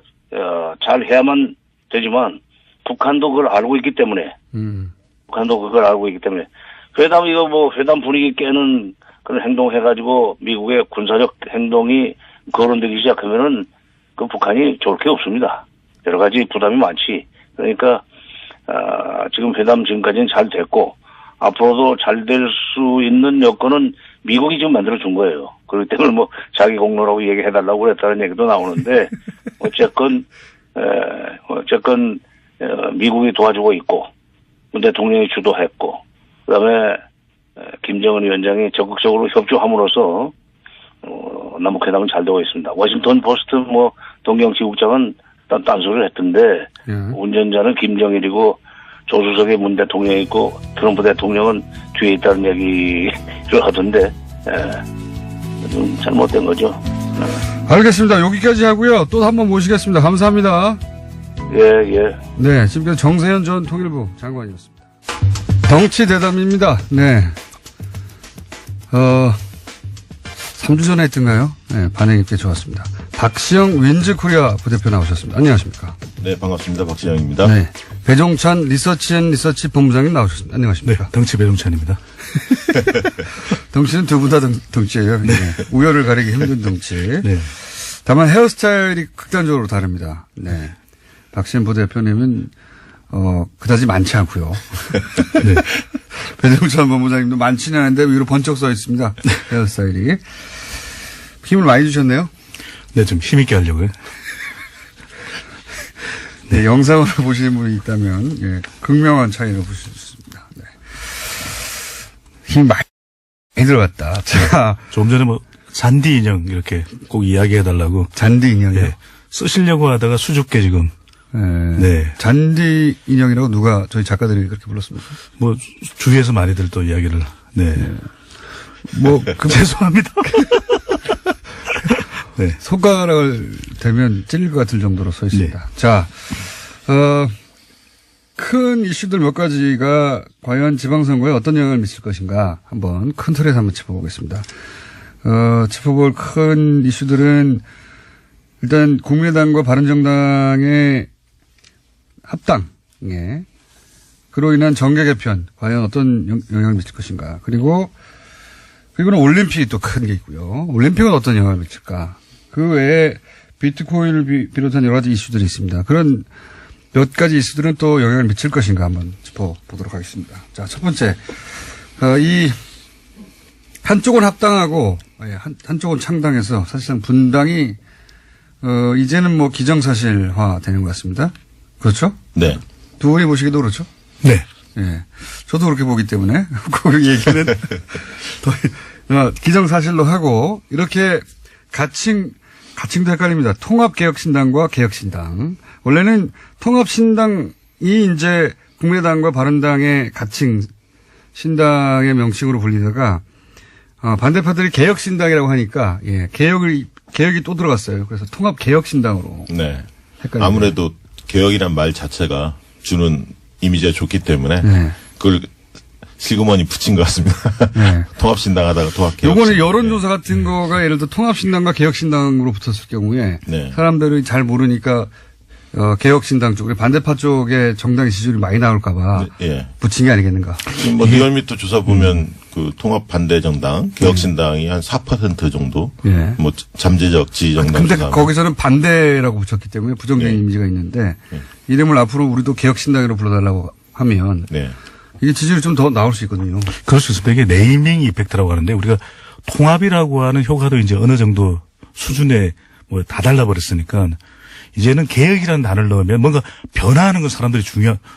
잘 해야만 되지만 북한도 그걸 알고 있기 때문에 회담 분위기 깨는 그런 행동 해가지고 미국의 군사적 행동이 거론되기 시작하면은 그 북한이 좋을 게 없습니다. 여러 가지 부담이 많지. 그러니까 지금 회담 지금까지는 잘 됐고 앞으로도 잘 될 수 있는 여건은 미국이 지금 만들어 준 거예요. 그렇기 때문에 뭐 자기 공로라고 얘기해달라고 그랬다는 얘기도 나오는데 어쨌건 미국이 도와주고 있고 문 대통령이 주도했고 그다음에 김정은 위원장이 적극적으로 협조함으로써 남북회담은 잘 되고 있습니다. 워싱턴 포스트 동경지국장은 딴소리를 했던데 운전자는 김정일이고 조수석에 문 대통령이 있고 트럼프 대통령은 뒤에 있다는 얘기를 하던데 좀 잘못된 거죠. 알겠습니다. 여기까지 하고요. 또 한 번 모시겠습니다. 감사합니다. 예. 네, 지금까지 정세현 전 통일부 장관이었습니다. 덩치 대담입니다. 네. 3주 전에 했던가요? 네, 반응이 꽤 좋았습니다. 박시영 윈즈코리아 부대표 나오셨습니다. 안녕하십니까? 네, 반갑습니다. 박시영입니다. 네. 배종찬 리서치 본부장님 나오셨습니다. 안녕하십니까? 네, 덩치 배종찬입니다. 덩치는 두 분 다 덩치예요. 네. 우열을 가리기 힘든 덩치. 네. 다만 헤어스타일이 극단적으로 다릅니다. 네. 박시영 부대표님은 그다지 많지 않고요. 네. 배종찬 본부장님도 많지는 않은데 위로 번쩍 써 있습니다. 헤어스타일이. 힘을 많이 주셨네요. 네, 좀 힘있게 하려고요. 네, 영상으로 보시는 분이 있다면, 예, 극명한 차이를 보실 수 있습니다. 네. 힘이 많이 들어갔다. 자. 조금 전에 잔디 인형 이렇게 꼭 이야기해달라고. 잔디 인형이요? 예. 쓰시려고 하다가 수줍게 지금 네. 잔디 인형이라고 누가 저희 작가들이 그렇게 불렀습니까? 뭐 주위에서 많이들 또 이야기를 뭐 죄송합니다. 네. 손가락을 대면 찔릴 것 같을 정도로 서 있습니다. 네. 자, 큰 이슈들 몇 가지가 과연 지방선거에 어떤 영향을 미칠 것인가 한번 큰 틀에서 한번 짚어보겠습니다. 짚어볼 큰 이슈들은 일단 국민의당과 바른정당의 합당, 그로 인한 정계 개편 과연 어떤 영향을 미칠 것인가. 그리고는 올림픽이 또 큰 게 있고요. 올림픽은 어떤 영향을 미칠까. 그 외에 비트코인을 비롯한 여러 가지 이슈들이 있습니다. 그런 몇 가지 이슈들은 또 영향을 미칠 것인가 한번 짚어보도록 하겠습니다. 자, 첫 번째, 이 한쪽은 합당하고 한쪽은 창당해서 사실상 분당이 이제는 뭐 기정사실화 되는 것 같습니다. 그렇죠? 네. 두 분이 보시기도 그렇죠? 네. 예. 저도 그렇게 보기 때문에 그 얘기는 더 기정사실로 하고 이렇게 가칭도 헷갈립니다. 통합개혁신당과 개혁신당. 원래는 통합신당이 이제 국민의당과 바른당의 가칭 신당의 명칭으로 불리다가 반대파들이 개혁신당이라고 하니까 개혁이 또 들어갔어요. 그래서 통합개혁신당으로. 네. 헷갈립니다. 아무래도 개혁이란 말 자체가 주는 이미지가 좋기 때문에 그걸 실그머니 붙인 것 같습니다. 네. 통합신당 하다가 통합개혁신당. 요거는 여론조사 같은 거가 예를 들어 통합신당과 개혁신당으로 붙었을 경우에 사람들이 잘 모르니까 개혁신당 쪽에 반대파 쪽에 정당 지지율이 많이 나올까봐 붙인 게 아니겠는가. 지금 뭐 리얼미터 조사 보면 그 통합 반대 정당 개혁신당이 한 4% 정도 뭐 잠재적 지지 정당. 근데 거기서는 반대라고 붙였기 때문에 부정적인 이미지가 있는데 이름을 앞으로 우리도 개혁신당으로 불러달라고 하면 이게 지지율이 좀 더 나올 수 있거든요. 그럴 수 있습니다. 이게 네이밍 이펙트라고 하는데 우리가 통합이라고 하는 효과도 이제 어느 정도 수준에 뭐 다 달라버렸으니까 이제는 개혁이라는 단어를 넣으면 뭔가 변화하는 건 사람들이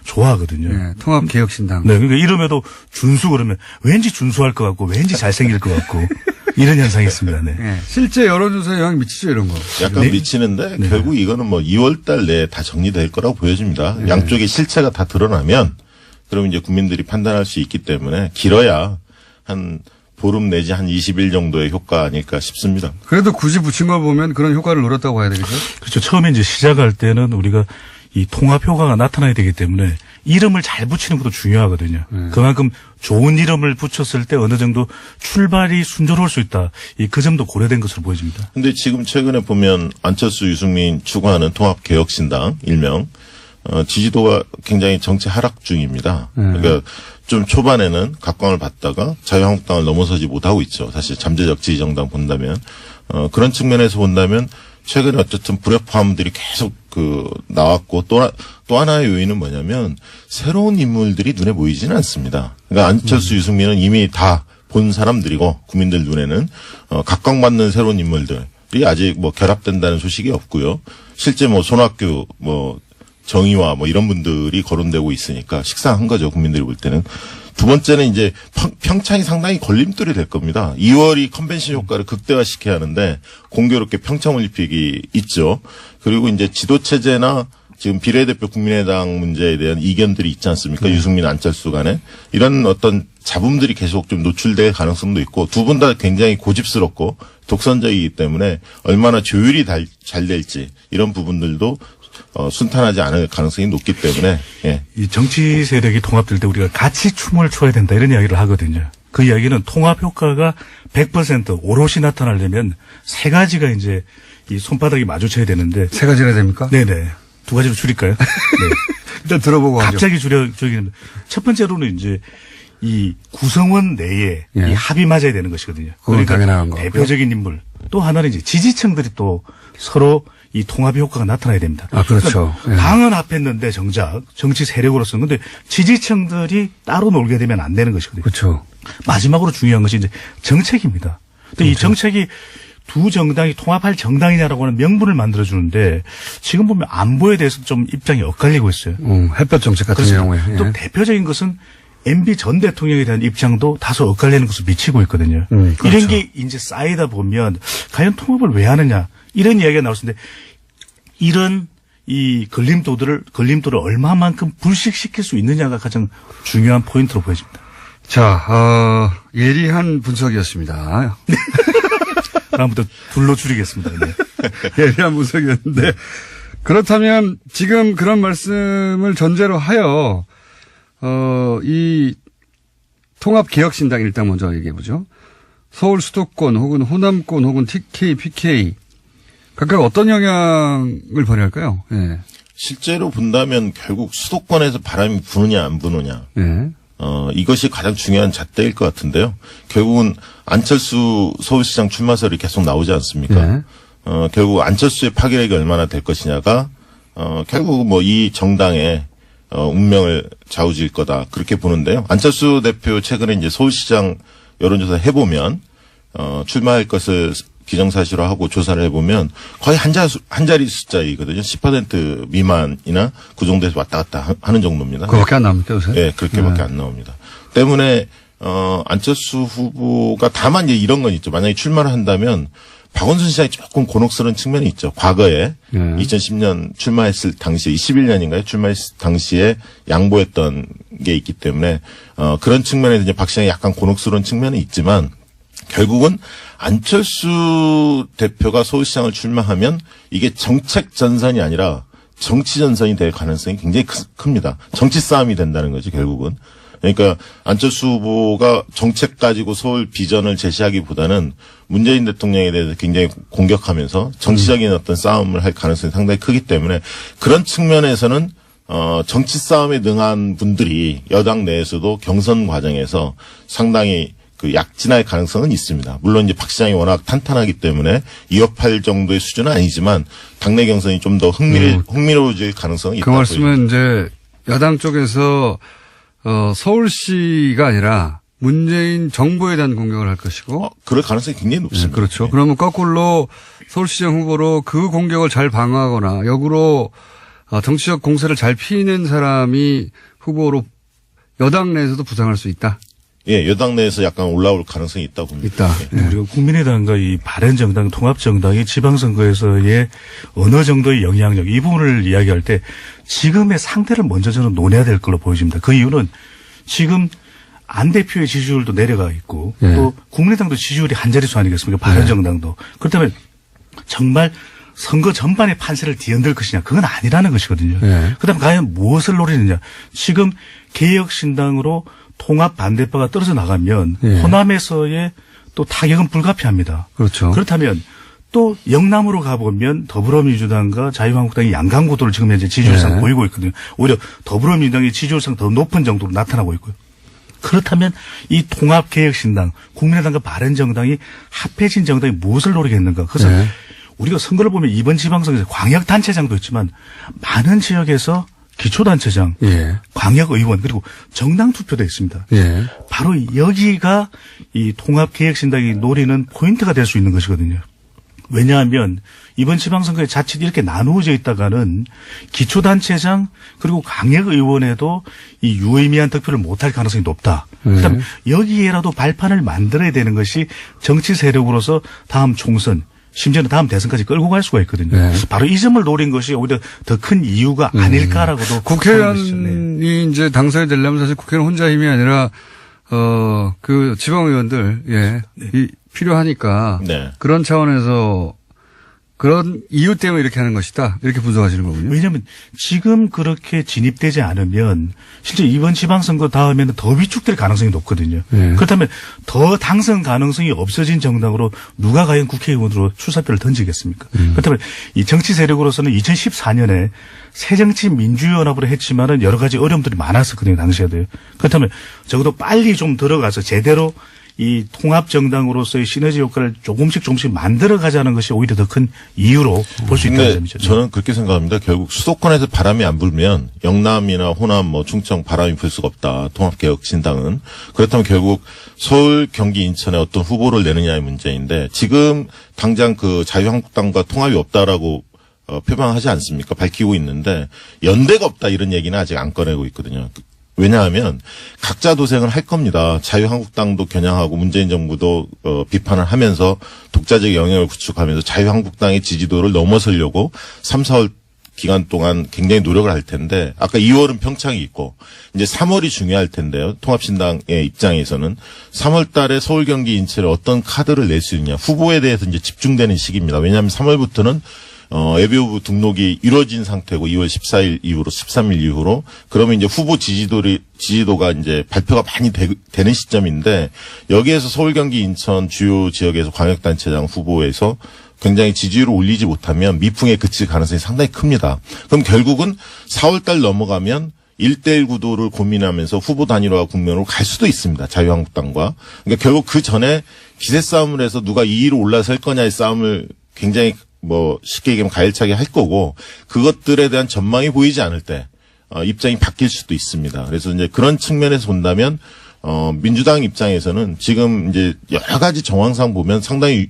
좋아하거든요. 네, 통합개혁신당. 네, 그러니까 이름에도 준수 그러면 왠지 준수할 것 같고 왠지 잘생길 것 같고 이런 현상이 있습니다. 네. 네, 실제 여론조사에 영향 미치죠, 이런 거. 약간 미치는데 결국 이거는 뭐 2월 달 내에 다 정리될 거라고 보여집니다. 양쪽의 실체가 다 드러나면 그러면 이제 국민들이 판단할 수 있기 때문에 길어야 한 보름 내지 한 20일 정도의 효과 아닐까 싶습니다. 그래도 굳이 붙인 걸 보면 그런 효과를 노렸다고 봐야 되겠죠? 그렇죠. 처음에 이제 시작할 때는 우리가 이 통합 효과가 나타나야 되기 때문에 이름을 잘 붙이는 것도 중요하거든요. 그만큼 좋은 이름을 붙였을 때 어느 정도 출발이 순조로울 수 있다. 그 점도 고려된 것으로 보여집니다. 근데 지금 최근에 보면 안철수, 유승민 추구하는 통합개혁신당 일명 지지도가 굉장히 정체 하락 중입니다. 그러니까 좀 초반에는 각광을 받다가 자유한국당을 넘어서지 못하고 있죠. 사실 잠재적 지지정당 본다면 그런 측면에서 본다면 최근에 어쨌든 불협화음들이 계속 나왔고 또 하나의 요인은 뭐냐면 새로운 인물들이 눈에 보이지는 않습니다. 그러니까 안철수, 유승민은 이미 다 본 사람들이고 국민들 눈에는 각광받는 새로운 인물들이 아직 뭐 결합된다는 소식이 없고요. 실제 뭐 손학규 정의와 이런 분들이 거론되고 있으니까 식상한 거죠. 국민들이 볼 때는. 두 번째는 이제 평창이 상당히 걸림돌이 될 겁니다. 2월이 컨벤션 효과를 극대화시켜야 하는데 공교롭게 평창올림픽이 있죠. 그리고 이제 지도체제나 지금 비례대표 국민의당 문제에 대한 이견들이 있지 않습니까? 유승민, 안철수 간에. 이런 어떤 잡음들이 계속 좀 노출될 가능성도 있고 두 분 다 굉장히 고집스럽고 독선적이기 때문에 얼마나 조율이 잘 될지 이런 부분들도 순탄하지 않을 가능성이 높기 때문에 이 정치 세력이 통합될 때 우리가 같이 춤을 춰야 된다 이런 이야기를 하거든요. 그 이야기는 통합 효과가 100% 오롯이 나타나려면 세 가지가 이제 이 손바닥이 마주쳐야 되는데 세 가지나 됩니까? 네네. 두 가지로 줄일까요? 네. 일단 들어보고 하죠. 갑자기 줄이는 첫 번째로는 이제 이 구성원 내에 이 합이 맞아야 되는 것이거든요. 그러니까 당연한 거. 대표적인 인물. 또 하나는 이제 지지층들이 또 서로 이 통합의 효과가 나타나야 됩니다. 아, 그렇죠. 그러니까 당은 합했는데 정작 정치 세력으로서는 근데 지지층들이 따로 놀게 되면 안 되는 것이거든요. 그렇죠. 마지막으로 중요한 것이 이제 정책입니다. 근데 이 정책이 두 정당이 통합할 정당이냐라고 하는 명분을 만들어주는데 지금 보면 안보에 대해서 좀 입장이 엇갈리고 있어요. 햇볕 정책 같은 경우에. 또 대표적인 것은 MB 전 대통령에 대한 입장도 다소 엇갈리는 것을 미치고 있거든요. 그렇죠. 이런 게 이제 쌓이다 보면 과연 통합을 왜 하느냐 이런 이야기가 나올 수 있는데 이런 이 걸림돌을 얼마만큼 불식시킬 수 있느냐가 가장 중요한 포인트로 보여집니다. 자, 예리한 분석이었습니다. 다음부터 둘로 줄이겠습니다. 네. 예리한 분석이었는데, 그렇다면 지금 그런 말씀을 전제로 하여, 이 통합개혁신당 일단 먼저 얘기해보죠. 서울 수도권 혹은 호남권 혹은 TK, PK, 각각 어떤 영향을 발휘할까요? 예. 실제로 본다면 결국 수도권에서 바람이 부느냐 안 부느냐. 예. 이것이 가장 중요한 잣대일 것 같은데요. 결국은 안철수 서울시장 출마설이 계속 나오지 않습니까? 네. 결국 안철수의 파괴력이 얼마나 될 것이냐가, 결국 뭐 이 정당의, 운명을 좌우질 거다. 그렇게 보는데요. 안철수 대표 최근에 이제 서울시장 여론조사 해보면, 출마할 것을 기정사실화하고 조사를 해보면 거의 한 자리 숫자이거든요. 10% 미만이나 그 정도에서 왔다 갔다 하는 정도입니다. 그거밖에 안 나옵니까, 요새? 네, 그렇게밖에 안 나옵니다. 때문에 안철수 후보가 다만 이제 이런 건 있죠. 만약에 출마를 한다면 박원순 시장이 조금 곤혹스러운 측면이 있죠. 과거에 2010년 출마했을 당시에 21년인가요? 출마했을 당시에 양보했던 게 있기 때문에 그런 측면에서 이제 박 시장이 약간 곤혹스러운 측면이 있지만 결국은 안철수 대표가 서울시장을 출마하면 이게 정책 전선이 아니라 정치 전선이 될 가능성이 굉장히 큽니다. 정치 싸움이 된다는 거죠, 결국은. 그러니까 안철수 후보가 정책 가지고 서울 비전을 제시하기보다는 문재인 대통령에 대해서 굉장히 공격하면서 정치적인 어떤 싸움을 할 가능성이 상당히 크기 때문에 그런 측면에서는 정치 싸움에 능한 분들이 여당 내에서도 경선 과정에서 상당히 그 약진할 가능성은 있습니다. 물론 이제 박 시장이 워낙 탄탄하기 때문에 2업8 정도의 수준은 아니지만 당내 경선이 좀 더 흥미로워질 가능성이 있다. 그 말씀은 이제 야당 쪽에서 서울시가 아니라 문재인 정부에 대한 공격을 할 것이고 그럴 가능성이 굉장히 높습니다. 네, 그렇죠. 그러면 거꾸로 서울시장 후보로 그 공격을 잘 방어하거나 역으로 정치적 공세를 잘 피는 사람이 후보로 여당 내에서도 부상할 수 있다. 예, 여당 내에서 약간 올라올 가능성이 있다고 봅니다. 있다. 예. 그리고 국민의당과 이 바른정당, 통합정당이 지방선거에서의 어느 정도의 영향력 이 부분을 이야기할 때 지금의 상태를 먼저 저는 논해야 될 걸로 보여집니다. 그 이유는 지금 안 대표의 지지율도 내려가 있고 예. 또 국민의당도 지지율이 한 자릿수 아니겠습니까? 바른정당도. 그렇다면 정말 선거 전반의 판세를 뒤흔들 것이냐 그건 아니라는 것이거든요. 예. 그다음 과연 무엇을 노리느냐. 지금 개혁신당으로 통합 반대파가 떨어져 나가면 예. 호남에서의 또 타격은 불가피합니다. 그렇죠. 그렇다면 또 영남으로 가보면 더불어민주당과 자유한국당이 양강구도를 지금 현재 지지율상 예. 보이고 있거든요. 오히려 더불어민주당이 지지율상 더 높은 정도로 나타나고 있고요. 그렇다면 이 통합개혁신당, 국민의당과 바른정당이 합해진 정당이 무엇을 노리겠는가. 그래서 예. 우리가 선거를 보면 이번 지방선거에서 광역단체장도 있지만 많은 지역에서 기초단체장, 예. 광역의원 그리고 정당 투표도 있습니다. 예. 바로 여기가 이 통합개혁신당이 노리는 포인트가 될 수 있는 것이거든요. 왜냐하면 이번 지방선거에 자칫 이렇게 나누어져 있다가는 기초단체장 그리고 광역의원에도 이 유의미한 득표를 못할 가능성이 높다. 그다음 여기에라도 발판을 만들어야 되는 것이 정치 세력으로서 다음 총선 심지어는 다음 대선까지 끌고 갈 수가 있거든요. 네. 바로 이 점을 노린 것이 오히려 더 큰 이유가 아닐까라고도 국회의원이 이제 당선이 되려면 사실 국회는 혼자 힘이 아니라 그 지방의원들 이 필요하니까 네. 그런 차원에서 그런 이유 때문에 이렇게 하는 것이다. 이렇게 분석하시는 거군요. 왜냐하면 지금 그렇게 진입되지 않으면 실제 이번 지방선거 다음에는 더 위축될 가능성이 높거든요. 네. 그렇다면 더 당선 가능성이 없어진 정당으로 누가 과연 국회의원으로 출사표를 던지겠습니까? 그렇다면 이 정치 세력으로서는 2014년에 새정치민주연합으로 했지만은 여러 가지 어려움들이 많았었거든요. 당시에도요. 그렇다면 적어도 빨리 좀 들어가서 제대로 이 통합정당으로서의 시너지 효과를 조금씩 만들어가자는 것이 오히려 더 큰 이유로 볼 수 있다는 점이죠. 저는 그렇게 생각합니다. 결국 수도권에서 바람이 안 불면 영남이나 호남, 충청 바람이 불 수가 없다. 통합개혁신당은. 그렇다면 결국 서울, 경기, 인천에 어떤 후보를 내느냐의 문제인데 지금 당장 그 자유한국당과 통합이 없다라고 표방하지 않습니까? 밝히고 있는데 연대가 없다 이런 얘기는 아직 안 꺼내고 있거든요. 왜냐하면 각자 도생을 할 겁니다. 자유한국당도 겨냥하고 문재인 정부도 비판을 하면서 독자적 영역을 구축하면서 자유한국당의 지지도를 넘어서려고 3, 4월 기간 동안 굉장히 노력을 할 텐데 아까 2월은 평창이 있고 이제 3월이 중요할 텐데요. 통합신당의 입장에서는 3월 달에 서울, 경기, 인천에 어떤 카드를 낼 수 있느냐. 후보에 대해서 이제 집중되는 시기입니다. 왜냐하면 3월부터는 예비후보 등록이 이루어진 상태고 2월 14일 이후로 13일 이후로 그러면 이제 후보 지지도가 이제 발표가 많이 되는 시점인데 여기에서 서울, 경기, 인천 주요 지역에서 광역단체장 후보에서 굉장히 지지율을 올리지 못하면 미풍에 그칠 가능성이 상당히 큽니다. 그럼 결국은 4월 달 넘어가면 1대1 구도를 고민하면서 후보 단일화 국면으로 갈 수도 있습니다. 자유한국당과. 그러니까 결국 그 전에 기세 싸움을 해서 누가 2위로 올라설 거냐의 싸움을 굉장히 쉽게 얘기하면 가열차게 할 거고 그것들에 대한 전망이 보이지 않을 때 입장이 바뀔 수도 있습니다. 그래서 이제 그런 측면에서 본다면 민주당 입장에서는 지금 이제 여러 가지 정황상 보면 상당히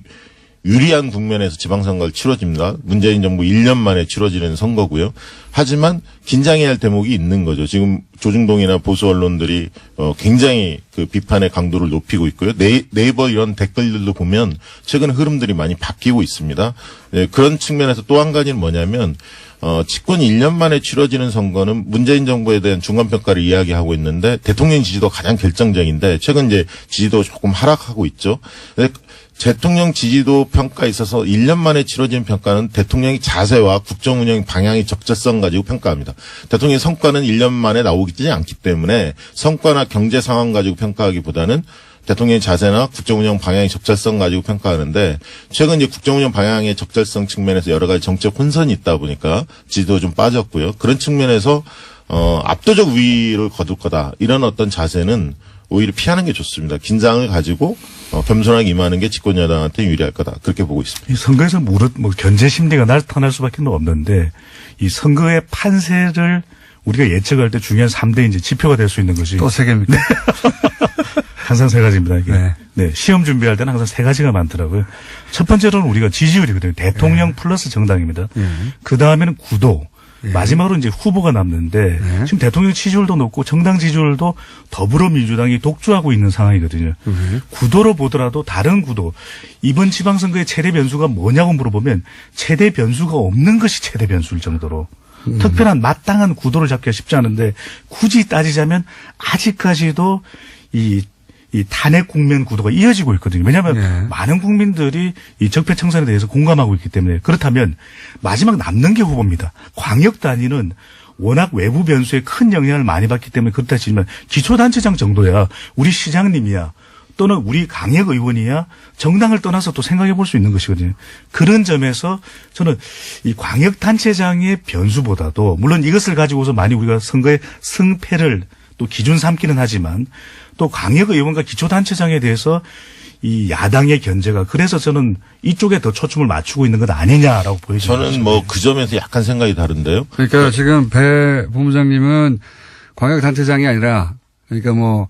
유리한 국면에서 지방선거가 치러집니다. 문재인 정부 1년 만에 치러지는 선거고요. 하지만 긴장해야 할 대목이 있는 거죠. 지금 조중동이나 보수 언론들이 굉장히 그 비판의 강도를 높이고 있고요. 네이버 이런 댓글들도 보면 최근 흐름들이 많이 바뀌고 있습니다. 네, 그런 측면에서 또 한 가지는 뭐냐면 집권 1년 만에 치러지는 선거는 문재인 정부에 대한 중간평가를 이야기하고 있는데 대통령 지지도가 가장 결정적인데 최근 이제 지지도가 조금 하락하고 있죠. 대통령 지지도 평가에 있어서 1년 만에 치러진 평가는 대통령의 자세와 국정 운영 방향의 적절성 가지고 평가합니다. 대통령의 성과는 1년 만에 나오지 않기 때문에 성과나 경제 상황 가지고 평가하기보다는 대통령의 자세나 국정 운영 방향의 적절성 가지고 평가하는데 최근 이제 국정 운영 방향의 적절성 측면에서 여러 가지 정책 혼선이 있다 보니까 지지도가 좀 빠졌고요. 그런 측면에서 압도적 우위를 거둘 거다. 이런 어떤 자세는 오히려 피하는 게 좋습니다. 긴장을 가지고 겸손하게 임하는 게 집권 여당한테 유리할 거다. 그렇게 보고 있습니다. 이 선거에서 견제 심리가 나타날 수밖에 없는데 이 선거의 판세를 우리가 예측할 때 중요한 3대 이제 지표가 될 수 있는 것이 또 3개입니까? 항상 3가지입니다. 이게. 네. 네. 시험 준비할 때는 항상 3가지가 많더라고요. 첫 번째로는 우리가 지지율이거든요. 대통령 플러스 정당입니다. 그 다음에는 구도. 마지막으로 이제 후보가 남는데 지금 대통령 지지율도 높고 정당 지지율도 더불어민주당이 독주하고 있는 상황이거든요. 구도로 보더라도 다른 구도 이번 지방선거의 최대 변수가 뭐냐고 물어보면 최대 변수가 없는 것이 최대 변수일 정도로 특별한 마땅한 구도를 잡기가 쉽지 않은데 굳이 따지자면 아직까지도 이 탄핵 국면 구도가 이어지고 있거든요. 왜냐하면 많은 국민들이 이 적폐청산에 대해서 공감하고 있기 때문에 그렇다면 마지막 남는 게 후보입니다. 광역 단위는 워낙 외부 변수에 큰 영향을 많이 받기 때문에 그렇다 치지만 기초단체장 정도야 우리 시장님이야 또는 우리 강역 의원이야 정당을 떠나서 또 생각해 볼 수 있는 것이거든요. 그런 점에서 저는 이 광역단체장의 변수보다도 물론 이것을 가지고서 많이 우리가 선거의 승패를 또 기준 삼기는 하지만 또 강역 의원과 기초단체장에 대해서 이 야당의 견제가 그래서 저는 이쪽에 더 초점을 맞추고 있는 것 아니냐라고 보여집니다. 저는 그 점에서 약간 생각이 다른데요. 그러니까 지금 배 본부장님은 광역단체장이 아니라 그러니까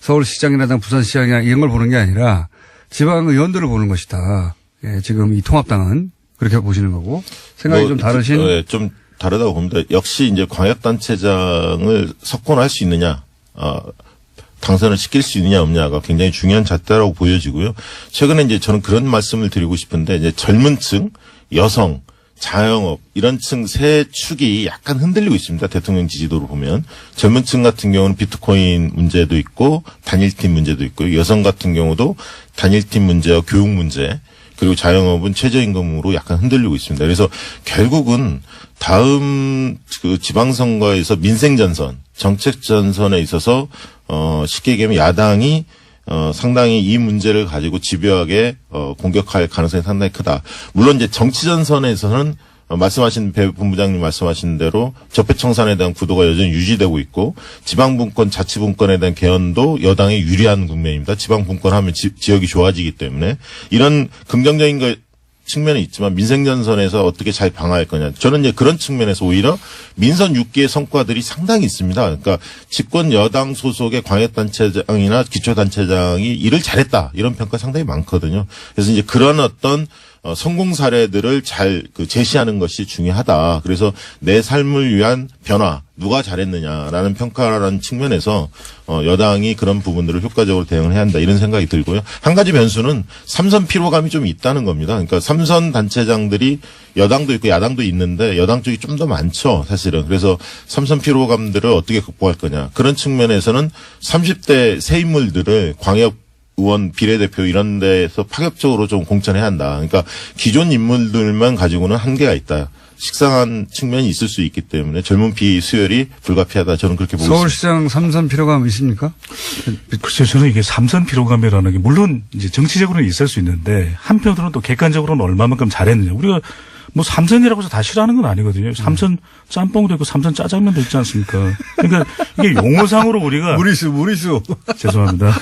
서울시장이나 부산시장이나 이런 걸 보는 게 아니라 지방의원들을 보는 것이다. 예, 지금 이 통합당은 그렇게 보시는 거고 생각이 좀 다르신. 네, 좀 다르다고 봅니다. 역시 이제 광역단체장을 석권할 수 있느냐. 당선을 시킬 수 있느냐 없느냐가 굉장히 중요한 잣대라고 보여지고요. 최근에 이제 저는 그런 말씀을 드리고 싶은데 이제 젊은 층, 여성, 자영업 이런 층 세 축이 약간 흔들리고 있습니다. 대통령 지지도로 보면 젊은 층 같은 경우는 비트코인 문제도 있고 단일팀 문제도 있고 여성 같은 경우도 단일팀 문제와 교육 문제 그리고 자영업은 최저임금으로 약간 흔들리고 있습니다. 그래서 결국은 다음 그 지방선거에서 민생전선, 정책전선에 있어서 쉽게 얘기하면 야당이 상당히 이 문제를 가지고 집요하게 공격할 가능성이 상당히 크다. 물론 이제 정치전선에서는 말씀하신 배 본부장님 말씀하신 대로 적폐청산에 대한 구도가 여전히 유지되고 있고 지방분권, 자치분권에 대한 개헌도 여당이 유리한 국면입니다. 지방분권하면 지역이 좋아지기 때문에 이런 긍정적인 측면이 있지만 민생전선에서 어떻게 잘 방어할 거냐. 저는 이제 그런 측면에서 오히려 민선 6기의 성과들이 상당히 있습니다. 그러니까 집권 여당 소속의 광역단체장이나 기초단체장이 일을 잘했다. 이런 평가 상당히 많거든요. 그래서 이제 그런 어떤 성공 사례들을 잘 제시하는 것이 중요하다. 그래서 내 삶을 위한 변화, 누가 잘했느냐라는 평가라는 측면에서 여당이 그런 부분들을 효과적으로 대응을 해야 한다 이런 생각이 들고요. 한 가지 변수는 삼선 피로감이 좀 있다는 겁니다. 그러니까 삼선 단체장들이 여당도 있고 야당도 있는데 여당 쪽이 좀 더 많죠, 사실은. 그래서 삼선 피로감들을 어떻게 극복할 거냐. 그런 측면에서는 30대 새 인물들을 광역 의원 비례대표 이런 데서 파격적으로 좀 공천해야 한다. 그러니까 기존 인물들만 가지고는 한계가 있다. 식상한 측면이 있을 수 있기 때문에 젊은 피 수혈이 불가피하다. 저는 그렇게 보고 있습니다. 서울시장 삼선 피로감 있습니까? 글쎄요, 저는 이게 삼선 피로감이라는 게 물론 이제 정치적으로는 있을 수 있는데 한편으로는 또 객관적으로는 얼마만큼 잘했느냐. 우리가 뭐 삼선이라고 해서 다 싫어하는 건 아니거든요. 삼선 짬뽕도 있고 삼선 짜장면도 있지 않습니까? 그러니까 이게 용어상으로 우리가 무리수. 죄송합니다.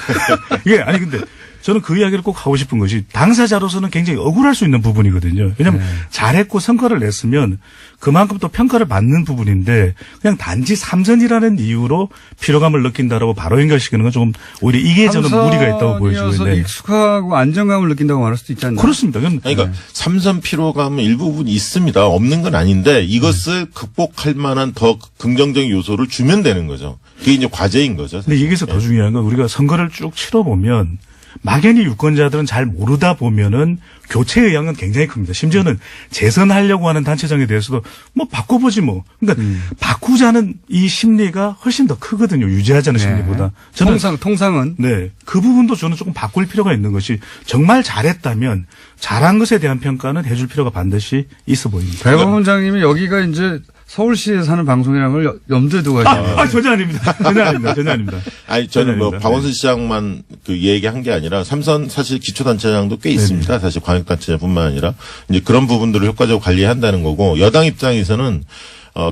이게 아니 근데 저는 그 이야기를 꼭 하고 싶은 것이 당사자로서는 굉장히 억울할 수 있는 부분이거든요. 왜냐하면 잘했고 성과를 냈으면 그만큼 또 평가를 받는 부분인데 그냥 단지 삼선이라는 이유로 피로감을 느낀다라고 바로 연결시키는 건 조금 오히려 이게 저는 무리가 있다고 보여지고 있는데. 익숙하고 안정감을 느낀다고 말할 수도 있지 않나요? 그렇습니다. 그러니까 삼선 피로감은 일부분 있습니다. 없는 건 아닌데 이것을 극복할 만한 더 긍정적인 요소를 주면 되는 거죠. 그게 이제 과제인 거죠. 사실. 근데 여기서 더 중요한 건 우리가 선거를 쭉 치러보면 막연히 유권자들은 잘 모르다 보면은 교체 의향은 굉장히 큽니다. 심지어는 재선하려고 하는 단체장에 대해서도 뭐 바꿔보지 뭐. 그러니까 바꾸자는 이 심리가 훨씬 더 크거든요. 유지하자는 심리보다. 저는 통상은. 네. 그 부분도 저는 조금 바꿀 필요가 있는 것이 정말 잘했다면 잘한 것에 대한 평가는 해줄 필요가 반드시 있어 보입니다. 대법원장님이 여기가 이제 서울시에 사는 방송이라는 걸 염두에 두고 하시네요. 전혀 아닙니다. 전혀 아닙니다. 전혀 아닙니다. 아니, 저는 뭐 박원순 시장만 그 얘기한 게 아니라 삼선 사실 기초단체장도 꽤 있습니다. 사실 광역단체장뿐만 아니라 이제 그런 부분들을 효과적으로 관리해야 한다는 거고 여당 입장에서는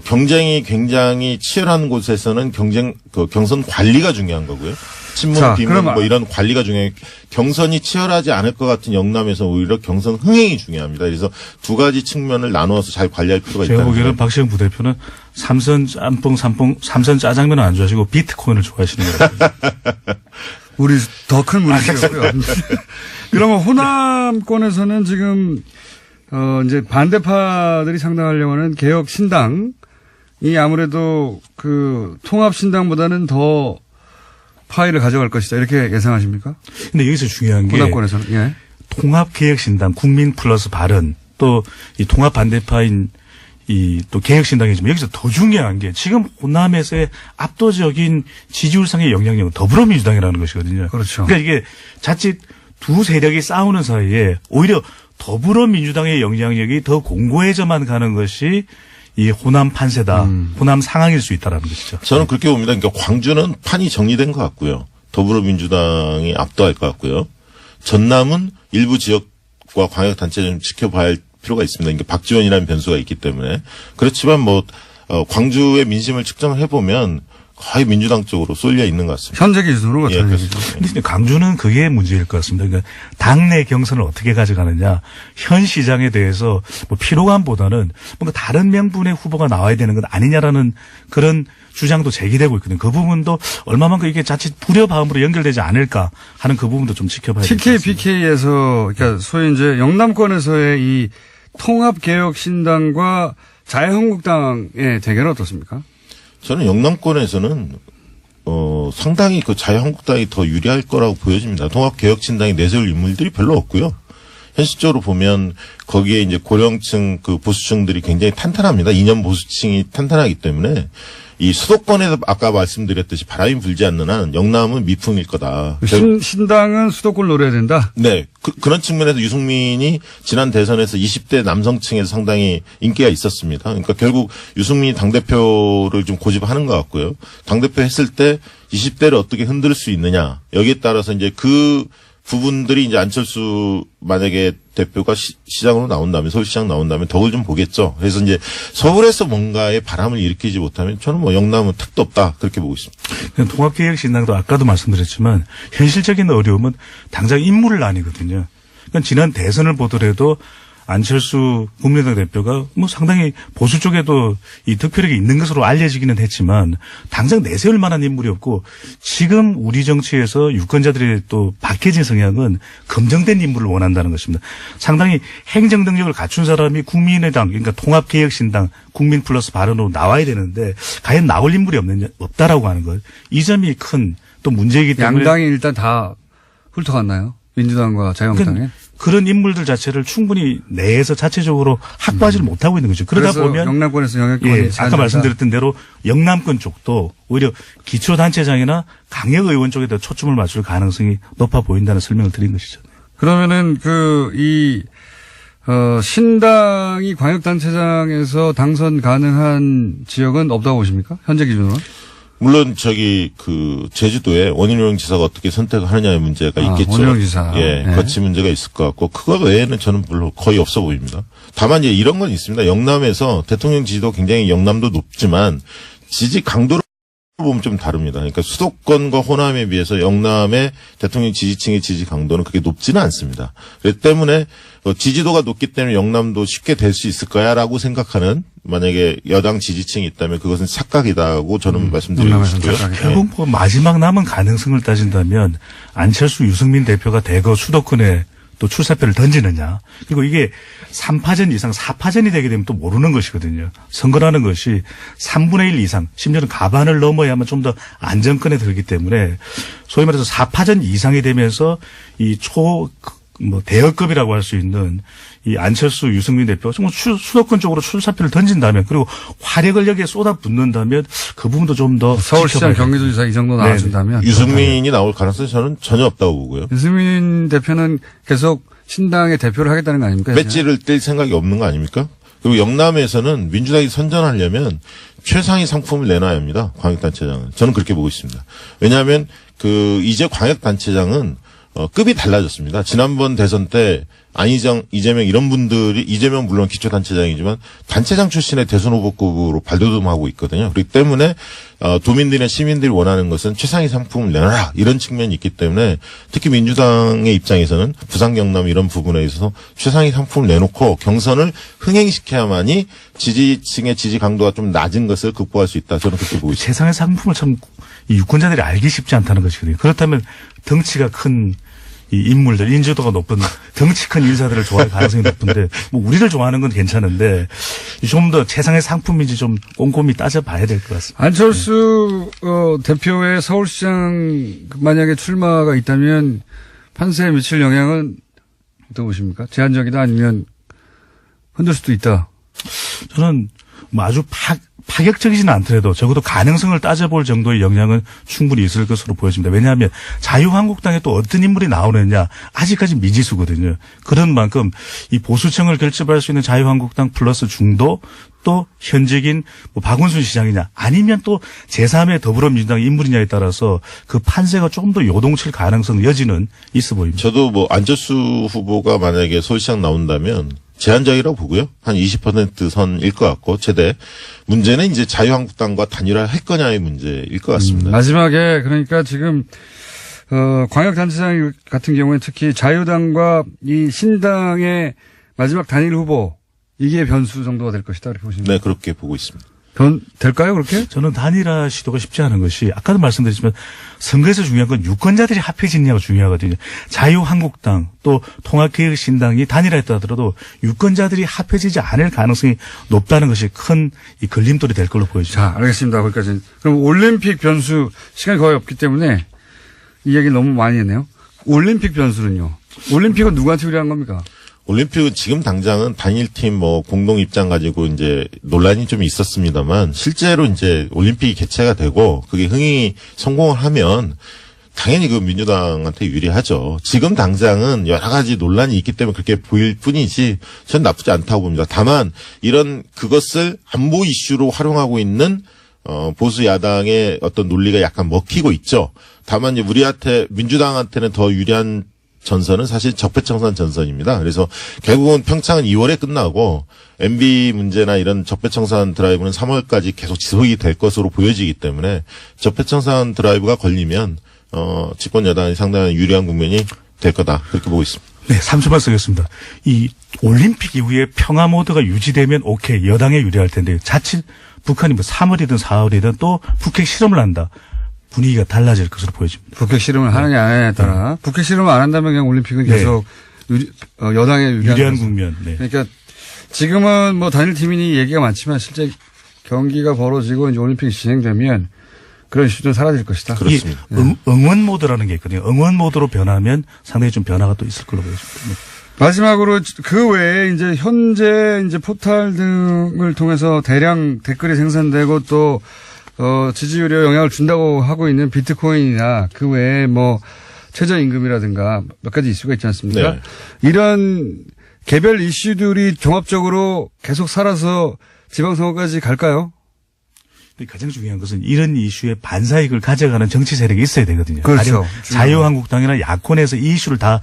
경쟁이 굉장히 치열한 곳에서는 경선 관리가 중요한 거고요. 친문, 비문 뭐 이런 관리가 중요해요. 경선이 치열하지 않을 것 같은 영남에서 오히려 경선 흥행이 중요합니다. 그래서 두 가지 측면을 나누어서 잘 관리할 필요가 있다. 제가 보기에는 박시영 부대표는 삼선 짬뽕, 삼선 짜장면은 안 좋아하시고 비트코인을 좋아하시는 거예요. 우리 더 큰 문제고요. 그러면 호남권에서는 지금 이제 반대파들이 상당하려고 하는 개혁 신당이 아무래도 그 통합 신당보다는 더 파일을 가져갈 것이다. 이렇게 예상하십니까? 근데 여기서 중요한 게 호남권에서는 예. 통합개혁신당, 국민 플러스 발언, 또 이 통합 반대파인 이 또 개혁신당이지만 여기서 더 중요한 게 지금 호남에서의 압도적인 지지율상의 영향력은 더불어민주당이라는 것이거든요. 그렇죠. 그러니까 이게 자칫 두 세력이 싸우는 사이에 오히려 더불어민주당의 영향력이 더 공고해져만 가는 것이 이 호남 판세다, 호남 상황일 수 있다라는 것이죠. 저는 그렇게 봅니다. 그러니까 광주는 판이 정리된 것 같고요. 더불어민주당이 압도할 것 같고요. 전남은 일부 지역과 광역단체 좀 지켜봐야 할 필요가 있습니다. 그러니까 박지원이라는 변수가 있기 때문에. 그렇지만 뭐 광주의 민심을 측정을 해보면 거의 민주당 쪽으로 쏠려 있는 것 같습니다. 현재 기준으로 예, 그렇다는 얘기죠. 근데 강주는 그게 문제일 것 같습니다. 그러니까 당내 경선을 어떻게 가져가느냐, 현 시장에 대해서 뭐 피로감보다는 뭔가 다른 명분의 후보가 나와야 되는 건 아니냐라는 그런 주장도 제기되고 있거든요. 그 부분도 얼마만큼 이게 자칫 불협화음으로 연결되지 않을까 하는 그 부분도 좀 지켜봐야 될 것 같습니다. TKPK에서 그러니까 소위 이제 영남권에서의 이 통합개혁신당과 자유한국당의 대결은 어떻습니까? 저는 영남권에서는 상당히 그 자유한국당이 더 유리할 거라고 보여집니다. 통합개혁신당이 내세울 인물들이 별로 없고요. 현실적으로 보면 거기에 이제 고령층 그 보수층들이 굉장히 탄탄합니다. 이념 보수층이 탄탄하기 때문에 이 수도권에서 아까 말씀드렸듯이 바람이 불지 않는 한 영남은 미풍일 거다. 신당은 수도권을 노려야 된다? 네. 그런 측면에서 유승민이 지난 대선에서 20대 남성층에서 상당히 인기가 있었습니다. 그러니까 결국 유승민이 당대표를 좀 고집하는 것 같고요. 당대표 했을 때 20대를 어떻게 흔들 수 있느냐. 여기에 따라서 이제 그 부분들이 이제 안철수 만약에 대표가 시장으로 나온다면 서울시장 나온다면 덕을 좀 보겠죠. 그래서 이제 서울에서 뭔가의 바람을 일으키지 못하면 저는 뭐 영남은 택도 없다 그렇게 보고 있습니다. 통합개혁신당도 아까도 말씀드렸지만 현실적인 어려움은 당장 인물을 나뉘거든요. 그러니까 지난 대선을 보더라도 안철수 국민의당 대표가 뭐 상당히 보수 쪽에도 이 득표력이 있는 것으로 알려지기는 했지만 당장 내세울 만한 인물이 없고 지금 우리 정치에서 유권자들의 또 박해진 성향은 검증된 인물을 원한다는 것입니다. 상당히 행정 능력을 갖춘 사람이 국민의당 그러니까 통합개혁신당 국민 플러스 발언으로 나와야 되는데 과연 나올 인물이 없다라고 하는 것. 이 점이 큰 또 문제이기 때문에 양당이 일단 다 훑어갔나요? 민주당과 자유한국당에? 그런 인물들 자체를 충분히 내에서 자체적으로 확보하지를 못하고 있는 거죠. 그러다 그래서 보면 영남권에서 영향권이 예, 아까 제한된다. 말씀드렸던 대로 영남권 쪽도 오히려 기초단체장이나 강력의원 쪽에 더 초점을 맞출 가능성이 높아 보인다는 설명을 드린 것이죠. 그러면은 신당이 광역단체장에서 당선 가능한 지역은 없다고 보십니까? 현재 기준으로는? 물론 제주도에 원희룡 지사가 어떻게 선택을 하느냐의 문제가 있겠죠. 원희룡 지사. 예, 네. 거치 문제가 있을 것 같고 그거 외에는 저는 별로 거의 없어 보입니다. 다만 이제 이런 건 있습니다. 영남에서 대통령 지지도 굉장히 영남도 높지만 지지 강도를 보면 좀 다릅니다. 그러니까 수도권과 호남에 비해서 영남의 대통령 지지층의 지지 강도는 그렇게 높지는 않습니다. 그렇기 때문에 지지도가 높기 때문에 영남도 쉽게 될 수 있을 거야라고 생각하는 만약에 여당 지지층이 있다면 그것은 착각이다고 저는 말씀드리고 싶고요. 결국 뭐 마지막 남은 가능성을 따진다면 안철수 유승민 대표가 대거 수도권에 또 출사표를 던지느냐. 그리고 이게 3파전 이상 4파전이 되게 되면 또 모르는 것이거든요. 선거라는 것이 3분의 1 이상 심지어는 가반을 넘어야만 좀 더 안정권에 들기 때문에 소위 말해서 4파전 이상이 되면서 이 대역급이라고 할 수 있는 이 안철수 유승민 대표가 정말 수도권 쪽으로 출사표를 던진다면 그리고 화력을 여기에 쏟아붓는다면 그 부분도 좀 더 서울시장 경기도지사 이 정도 나와준다면 유승민이 나올 가능성이 저는 전혀 없다고 보고요. 유승민 대표는 계속 신당의 대표를 하겠다는 거 아닙니까? 배지를 뗄 생각이 없는 거 아닙니까? 그리고 영남에서는 민주당이 선전하려면 최상위 상품을 내놔야 합니다. 광역단체장은. 저는 그렇게 보고 있습니다. 왜냐하면 이제 광역단체장은 급이 달라졌습니다. 지난번 대선 때 안희정, 이재명 이런 분들이 이재명 물론 기초단체장이지만 단체장 출신의 대선 후보급으로 발돋움하고 있거든요. 그렇기 때문에 도민들이나 시민들이 원하는 것은 최상위 상품을 내놔라 이런 측면이 있기 때문에 특히 민주당의 입장에서는 부산 경남 이런 부분에 있어서 최상위 상품을 내놓고 경선을 흥행시켜야만이 지지층의 지지 강도가 좀 낮은 것을 극복할 수 있다. 저는 그렇게 보고 있습니다. 최상의 상품을 참 이 유권자들이 알기 쉽지 않다는 것이거든요. 그렇다면 덩치가 큰 이 인물들, 인지도가 높은 덩치 큰 인사들을 좋아할 가능성이 높은데 뭐 우리를 좋아하는 건 괜찮은데 좀 더 최상의 상품인지 좀 꼼꼼히 따져봐야 될 것 같습니다. 안철수 대표의 서울시장 만약에 출마가 있다면 판세에 미칠 영향은 어떻게 보십니까? 제한적이다 아니면 흔들 수도 있다. 저는 뭐 아주 파격적이지는 않더라도 적어도 가능성을 따져볼 정도의 영향은 충분히 있을 것으로 보여집니다. 왜냐하면 자유한국당에 또 어떤 인물이 나오느냐 아직까지 미지수거든요. 그런 만큼 이 보수층을 결집할 수 있는 자유한국당 플러스 중도 또 현직인 박원순 시장이냐 아니면 또 제3의 더불어민주당 인물이냐에 따라서 그 판세가 조금 더 요동칠 가능성 여지는 있어 보입니다. 저도 안철수 후보가 만약에 서울시장 나온다면 제한적이라고 보고요. 한 20% 선일 것 같고 최대. 문제는 이제 자유한국당과 단일화할 거냐의 문제일 것 같습니다. 마지막에 그러니까 지금 광역단체장 같은 경우에 특히 자유당과 이 신당의 마지막 단일 후보 이게 변수 정도가 될 것이다 이렇게 보시면 네, 그렇게 보고 있습니다. 될까요 그렇게? 저는 단일화 시도가 쉽지 않은 것이 아까도 말씀드렸지만 선거에서 중요한 건 유권자들이 합해지느냐가 중요하거든요. 자유한국당 또 통합개혁신당이 단일화했다 하더라도 유권자들이 합해지지 않을 가능성이 높다는 것이 큰 이 걸림돌이 될 걸로 보여집니다. 자, 알겠습니다. 거기까지. 그럼 올림픽 변수 시간이 거의 없기 때문에 이 얘기를 너무 많이 했네요. 올림픽 변수는요. 올림픽은 누구한테 유리한 겁니까? 올림픽은 지금 당장은 단일팀 공동 입장 가지고 이제 논란이 좀 있었습니다만 실제로 이제 올림픽이 개최가 되고 그게 흥행이 성공을 하면 당연히 그 민주당한테 유리하죠. 지금 당장은 여러 가지 논란이 있기 때문에 그렇게 보일 뿐이지 전 나쁘지 않다고 봅니다. 다만 그것을 안보 이슈로 활용하고 있는 보수 야당의 어떤 논리가 약간 먹히고 있죠. 다만 이제 민주당한테는 더 유리한 전선은 사실 적폐청산 전선입니다. 그래서 결국은 평창은 2월에 끝나고 MB 문제나 이런 적폐청산 드라이브는 3월까지 계속 지속이 될 것으로 보여지기 때문에 적폐청산 드라이브가 걸리면 집권 여당이 상당히 유리한 국면이 될 거다 그렇게 보고 있습니다. 네, 3초만 쓰겠습니다. 이 올림픽 이후에 평화 모드가 유지되면 오케이, 여당에 유리할 텐데 자칫 북한이 뭐 3월이든 4월이든 또 북핵 실험을 한다. 분위기가 달라질 것으로 보여집니다. 북핵 실험을 하느냐 안 하느냐에 따라 북핵 실험을 안 한다면 그냥 올림픽은 네. 계속 여당에 유리한 국면. 네. 그러니까 지금은 뭐 단일팀이니 얘기가 많지만 실제 경기가 벌어지고 이제 올림픽이 진행되면 그런 이슈는 사라질 것이다. 그렇습니다. 응원 모드라는 게 있거든요. 응원 모드로 변하면 상당히 좀 변화가 또 있을 걸로 보여집니다. 네. 마지막으로 그 외에 이제 현재 이제 포탈 등을 통해서 대량 댓글이 생산되고 또 지지율에 영향을 준다고 하고 있는 비트코인이나 그 외에 뭐 최저임금이라든가 몇 가지 이슈가 있지 않습니까? 네. 이런 개별 이슈들이 종합적으로 계속 살아서 지방선거까지 갈까요? 근데 가장 중요한 것은 이런 이슈에 반사익을 가져가는 정치 세력이 있어야 되거든요. 그렇죠. 자유한국당이나 야권에서 이 이슈를 다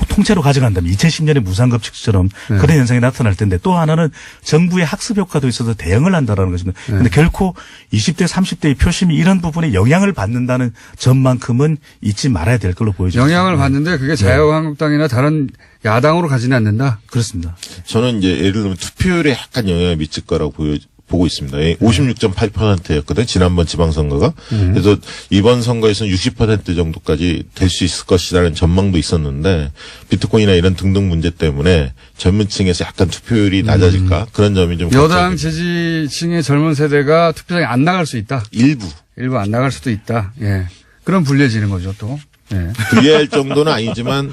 통째로 가져간다면 2010년에 무상급식처럼 네. 그런 현상이 나타날 텐데 또 하나는 정부의 학습 효과도 있어서 대응을 한다라는 것입니다. 그런데 결코 20대 30대의 표심이 이런 부분에 영향을 받는다는 점만큼은 잊지 말아야 될 걸로 보여집니다. 영향을 받는데 그게 자유한국당이나 다른 야당으로 가지는 않는다? 그렇습니다. 저는 이제 예를 들면 투표율에 약간 영향을 미칠 거라고 보고 있습니다. 56.8%였거든요. 지난번 지방선거가. 그래서 이번 선거에서는 60% 정도까지 될 수 있을 것이라는 전망도 있었는데 비트코인이나 이런 등등 문제 때문에 젊은 층에서 약간 투표율이 낮아질까? 그런 점이 좀 여당 걱정됩니다. 지지층의 젊은 세대가 투표장에 안 나갈 수 있다. 일부. 안 나갈 수도 있다. 예. 그럼 불리해지는 거죠, 또. 예. 불리할 정도는 아니지만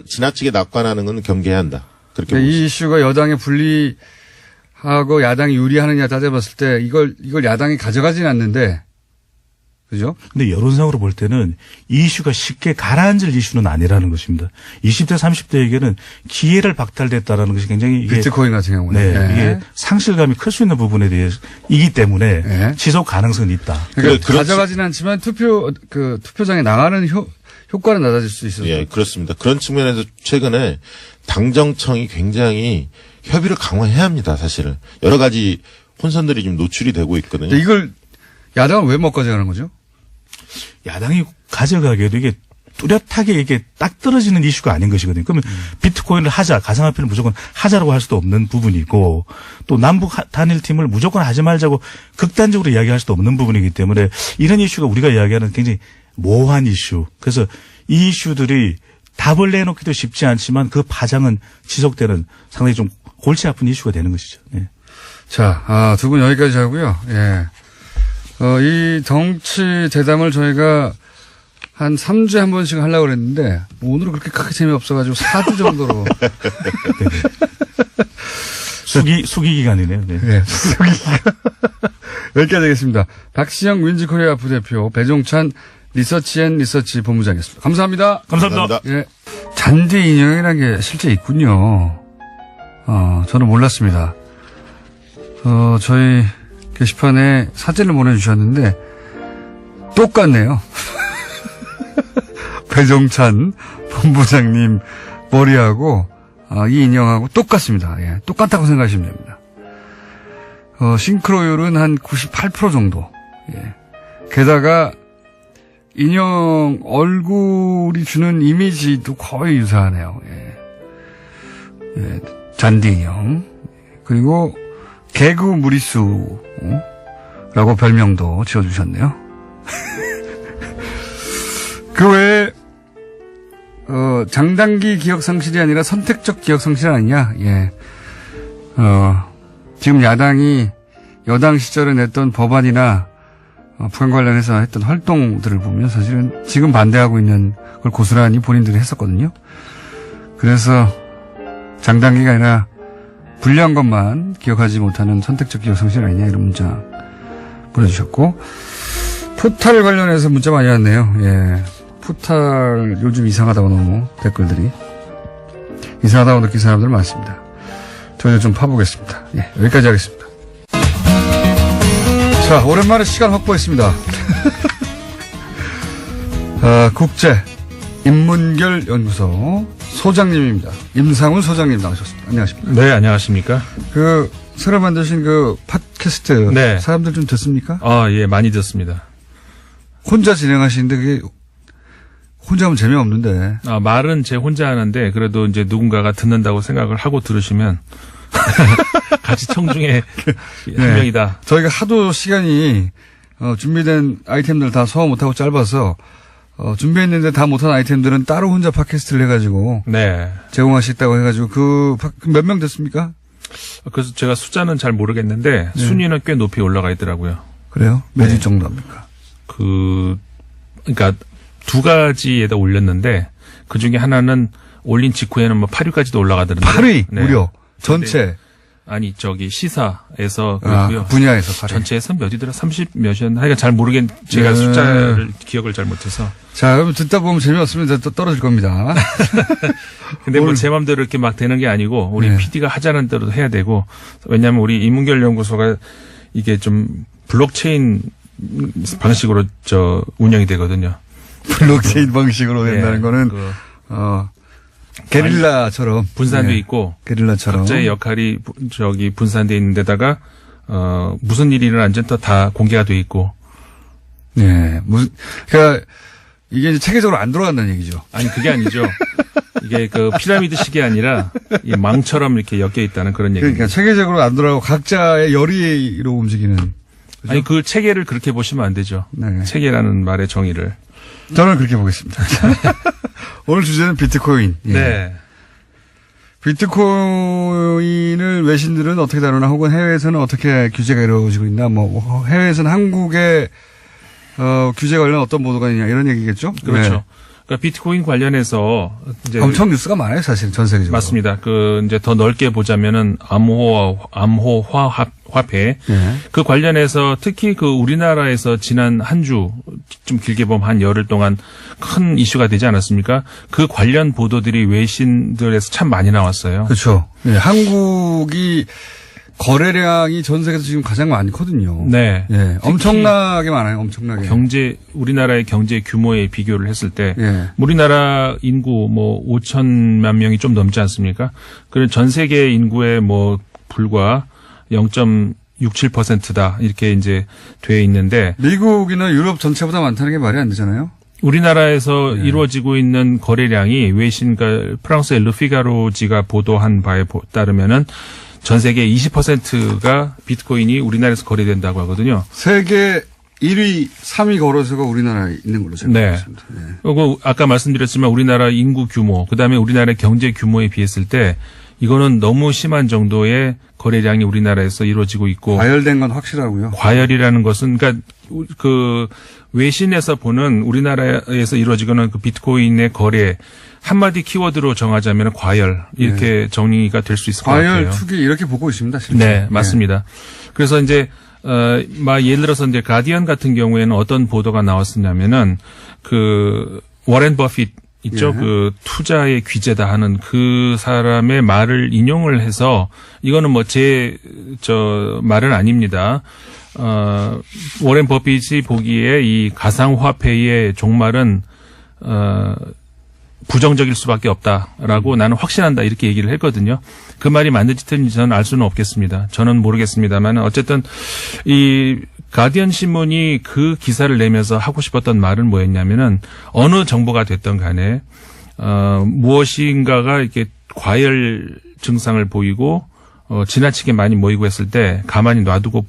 지나치게 낙관하는 건 경계해야 한다. 그렇게 보고 이 이슈가 여당에 불리하고 야당이 유리하느냐 따져봤을 때 이걸 야당이 가져가진 않는데, 그죠? 근데 여론상으로 볼 때는 이 이슈가 쉽게 가라앉을 이슈는 아니라는 것입니다. 20대 30대에게는 기회를 박탈됐다라는 것이 굉장히 이게 비트코인 같은 경우는. 네, 이게 상실감이 클 수 있는 부분에 대해서이기 때문에 네. 지속 가능성은 있다. 그러니까 가져가지는 않지만 투표장에 나가는 효과는 낮아질 수 있어요. 예, 그렇습니다. 그런 측면에서 최근에 당정청이 굉장히 협의를 강화해야 합니다, 사실은. 여러 가지 혼선들이 좀 노출이 되고 있거든요. 근데 이걸 야당은 왜 못 가져가는 거죠? 야당이 가져가기에도 이게 뚜렷하게 이게 딱 떨어지는 이슈가 아닌 것이거든요. 그러면 비트코인을 하자, 가상화폐를 무조건 하자라고 할 수도 없는 부분이고 또 남북 단일팀을 무조건 하지 말자고 극단적으로 이야기할 수도 없는 부분이기 때문에 이런 이슈가 우리가 이야기하는 굉장히 모호한 이슈. 그래서 이 이슈들이 답을 내놓기도 쉽지 않지만 그 파장은 지속되는 상당히 좀 골치 아픈 이슈가 되는 것이죠. 네. 자, 두 분 여기까지 하고요. 예. 이 정치 대담을 저희가 한 3주에 한 번씩 하려고 그랬는데, 오늘은 그렇게 크게 재미없어가지고 4주 정도로. 수기 기간이네요. 네. 네. 여기까지 하겠습니다. 박시영 윈지코리아 부대표, 배종찬 리서치 본부장이었습니다. 감사합니다. 감사합니다. 예. 잔디 인형이라는 게 실제 있군요. 저는 몰랐습니다. 저희 게시판에 사진을 보내주셨는데, 똑같네요. 배종찬 본부장님 머리하고, 이 인형하고 똑같습니다. 예, 똑같다고 생각하시면 됩니다. 싱크로율은 한 98% 정도. 예. 게다가, 인형 얼굴이 주는 이미지도 거의 유사하네요. 예. 예, 잔디 인형. 그리고 개그 무리수라고 별명도 지어주셨네요. 그 외에 장단기 기억 상실이 아니라 선택적 기억 상실 아니냐. 예. 지금 야당이 여당 시절에 냈던 법안이나 북한 관련해서 했던 활동들을 보면 사실은 지금 반대하고 있는 걸 고스란히 본인들이 했었거든요. 그래서 장단기가 아니라 불리한 것만 기억하지 못하는 선택적 기억 상실 아니냐 이런 문자 보내주셨고, 포탈 관련해서 문자 많이 왔네요. 예. 포탈 요즘 이상하다고 너무 댓글들이 이상하다고 느낀 사람들 많습니다. 저희도 좀 파보겠습니다. 예, 여기까지 하겠습니다. 자, 오랜만에 시간 확보했습니다. 국제 인문결 연구소 소장님입니다. 임상훈 소장님 나오셨습니다. 안녕하십니까? 네, 안녕하십니까? 새로 만드신 팟캐스트. 네. 사람들 좀 듣습니까? 예, 많이 듣습니다. 혼자 진행하시는데 그게 혼자 하면 재미없는데. 말은 제 혼자 하는데 그래도 이제 누군가가 듣는다고 생각을 하고 들으시면 같이 청중의 한 명이다. 저희가 하도 시간이 준비된 아이템들 다 소화 못하고 짧아서 준비했는데 다 못한 아이템들은 따로 혼자 팟캐스트를 해가지고 네. 제공하시겠다고 해가지고 몇 명 됐습니까? 그래서 제가 숫자는 잘 모르겠는데 순위는 꽤 높이 올라가 있더라고요. 그래요? 몇 위 정도 합니까? 그러니까 두 가지에다 올렸는데 그 중에 하나는 올린 직후에는 뭐 8위까지도 올라가더라고요. 8위 무려 전체. 아니 시사에서 그렇고요. 분야에서 8위. 전체에서 몇 위더라? 30 몇이었나? 하여간 잘 제가 숫자를 기억을 잘 못해서. 자, 그럼 듣다 보면 재미없으면 또 떨어질 겁니다. 근데 뭐 제 마음대로 이렇게 막 되는 게 아니고 우리 PD가 하자는 대로 해야 되고 왜냐하면 우리 인문결 연구소가 이게 좀 블록체인 방식으로 운영이 되거든요. 블록체인 방식으로 된다는 거는 게릴라처럼 분산돼 있고 게릴라처럼 각자의 역할이 분산돼 있는 데다가 무슨 일이 일어난지 다 공개가 돼 있고. 네, 그러니까 이게 이제 체계적으로 안 돌아간다는 얘기죠. 아니 그게 아니죠. 이게 피라미드식이 아니라 이 망처럼 이렇게 엮여 있다는 그런 얘기입니다. 그러니까 체계적으로 안 돌아가고 각자의 열의로 움직이는. 그죠? 아니 그 체계를 그렇게 보시면 안 되죠. 네. 체계라는 말의 정의를. 저는 그렇게 보겠습니다. 오늘 주제는 비트코인. 예. 네. 비트코인을 외신들은 어떻게 다루나 혹은 해외에서는 어떻게 규제가 이루어지고 있나 뭐 해외에서는 한국의 규제 관련 어떤 보도가 있냐 이런 얘기겠죠? 그렇죠. 네. 그러니까 비트코인 관련해서 이제 엄청 뉴스가 많아요, 사실 전 세계적으로. 맞습니다. 이제 더 넓게 보자면은 암호화 화폐 그 관련해서 특히 우리나라에서 지난 한 주 좀 길게 보면 한 열흘 동안 큰 이슈가 되지 않았습니까? 그 관련 보도들이 외신들에서 참 많이 나왔어요. 그렇죠. 네, 한국이 거래량이 전 세계에서 지금 가장 많거든요. 네. 예, 엄청나게 많아요, 엄청나게. 우리나라의 경제 규모에 비교를 했을 때, 우리나라 인구 5천만 명이 좀 넘지 않습니까? 그리고 전 세계 인구의 불과 0.67%다. 이렇게 이제 돼 있는데. 미국이나 유럽 전체보다 많다는 게 말이 안 되잖아요? 우리나라에서 이루어지고 있는 거래량이 외신과 프랑스의 르피가로지가 보도한 바에 따르면은 전 세계 20%가 비트코인이 우리나라에서 거래된다고 하거든요. 세계 1위, 3위 거래소가 우리나라에 있는 걸로 제가 알겠습니다. 네. 그리고 아까 말씀드렸지만 우리나라 인구 규모, 그다음에 우리나라의 경제 규모에 비했을 때 이거는 너무 심한 정도의 거래량이 우리나라에서 이루어지고 있고. 과열된 건 확실하고요. 과열이라는 것은 그러니까 외신에서 보는 우리나라에서 이루어지는 비트코인의 거래 한마디 키워드로 정하자면 과열 이렇게 정리가 될 수 있을 것 같아요. 과열 투기 이렇게 보고 있습니다. 실제. 네, 맞습니다. 그래서 이제 예를 들어서 이제 가디언 같은 경우에는 어떤 보도가 나왔었냐면은 워렌 버핏 있죠. 투자의 귀재다 하는 그 사람의 말을 인용을 해서 이거는 제 말은 아닙니다. 워렌 버핏이 보기에 이 가상화폐의 종말은 부정적일 수밖에 없다라고 나는 확신한다 이렇게 얘기를 했거든요. 그 말이 맞는지 틀린지 저는 알 수는 없겠습니다. 저는 모르겠습니다만 어쨌든 이 가디언 신문이 그 기사를 내면서 하고 싶었던 말은 뭐였냐면은 어느 정보가 됐던 간에 무엇인가가 이렇게 과열 증상을 보이고 지나치게 많이 모이고 했을 때 가만히 놔두고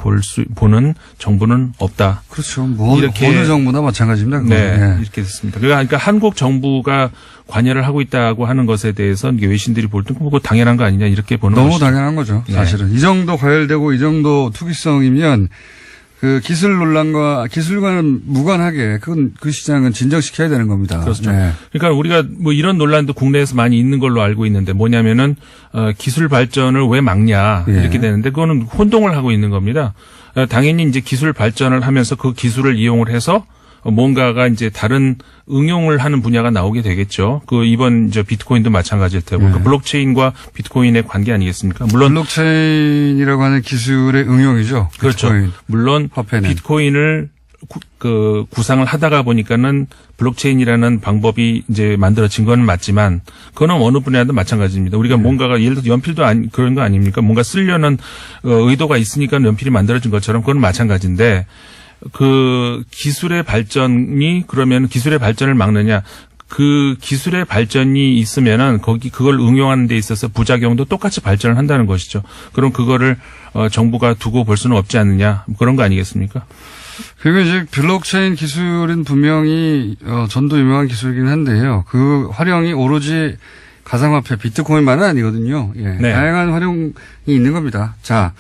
보는 정부는 없다. 그렇죠. 이렇게 어느 정부나 마찬가지입니다. 네, 이렇게 됐습니다. 그러니까 한국 정부가 관여를 하고 있다고 하는 것에 대해서 외신들이 볼 때 그거 당연한 거 아니냐 이렇게 보는 너무 것이죠. 당연한 거죠. 사실은 이 정도 과열되고 이 정도 투기성이면 기술 논란과 기술과는 무관하게 그 시장은 진정시켜야 되는 겁니다. 그렇죠. 네. 그러니까 우리가 이런 논란도 국내에서 많이 있는 걸로 알고 있는데 뭐냐면은 기술 발전을 왜 막냐 이렇게 되는데 그거는 혼동을 하고 있는 겁니다. 당연히 이제 기술 발전을 하면서 그 기술을 이용을 해서 뭔가가 이제 다른 응용을 하는 분야가 나오게 되겠죠. 이번 비트코인도 마찬가지일 테고 블록체인과 비트코인의 관계 아니겠습니까? 물론 블록체인이라고 하는 기술의 응용이죠. 그렇죠. 비트코인. 물론 화폐는. 비트코인을 구상을 하다가 보니까는 블록체인이라는 방법이 이제 만들어진 건 맞지만 그거는 어느 분야도 마찬가지입니다. 우리가 뭔가가 예를 들어 연필도 그런 거 아닙니까? 뭔가 쓰려는 의도가 있으니까 연필이 만들어진 것처럼 그건 마찬가지인데 기술의 발전이 그러면 기술의 발전을 막느냐? 그 기술의 발전이 있으면은 그걸 응용하는 데 있어서 부작용도 똑같이 발전을 한다는 것이죠. 그럼 그거를 정부가 두고 볼 수는 없지 않느냐 그런 거 아니겠습니까? 그리고 이제 블록체인 기술은 분명히 전도 유명한 기술이긴 한데요. 그 활용이 오로지 가상화폐 비트코인만은 아니거든요. 예. 네. 다양한 활용이 있는 겁니다. 자,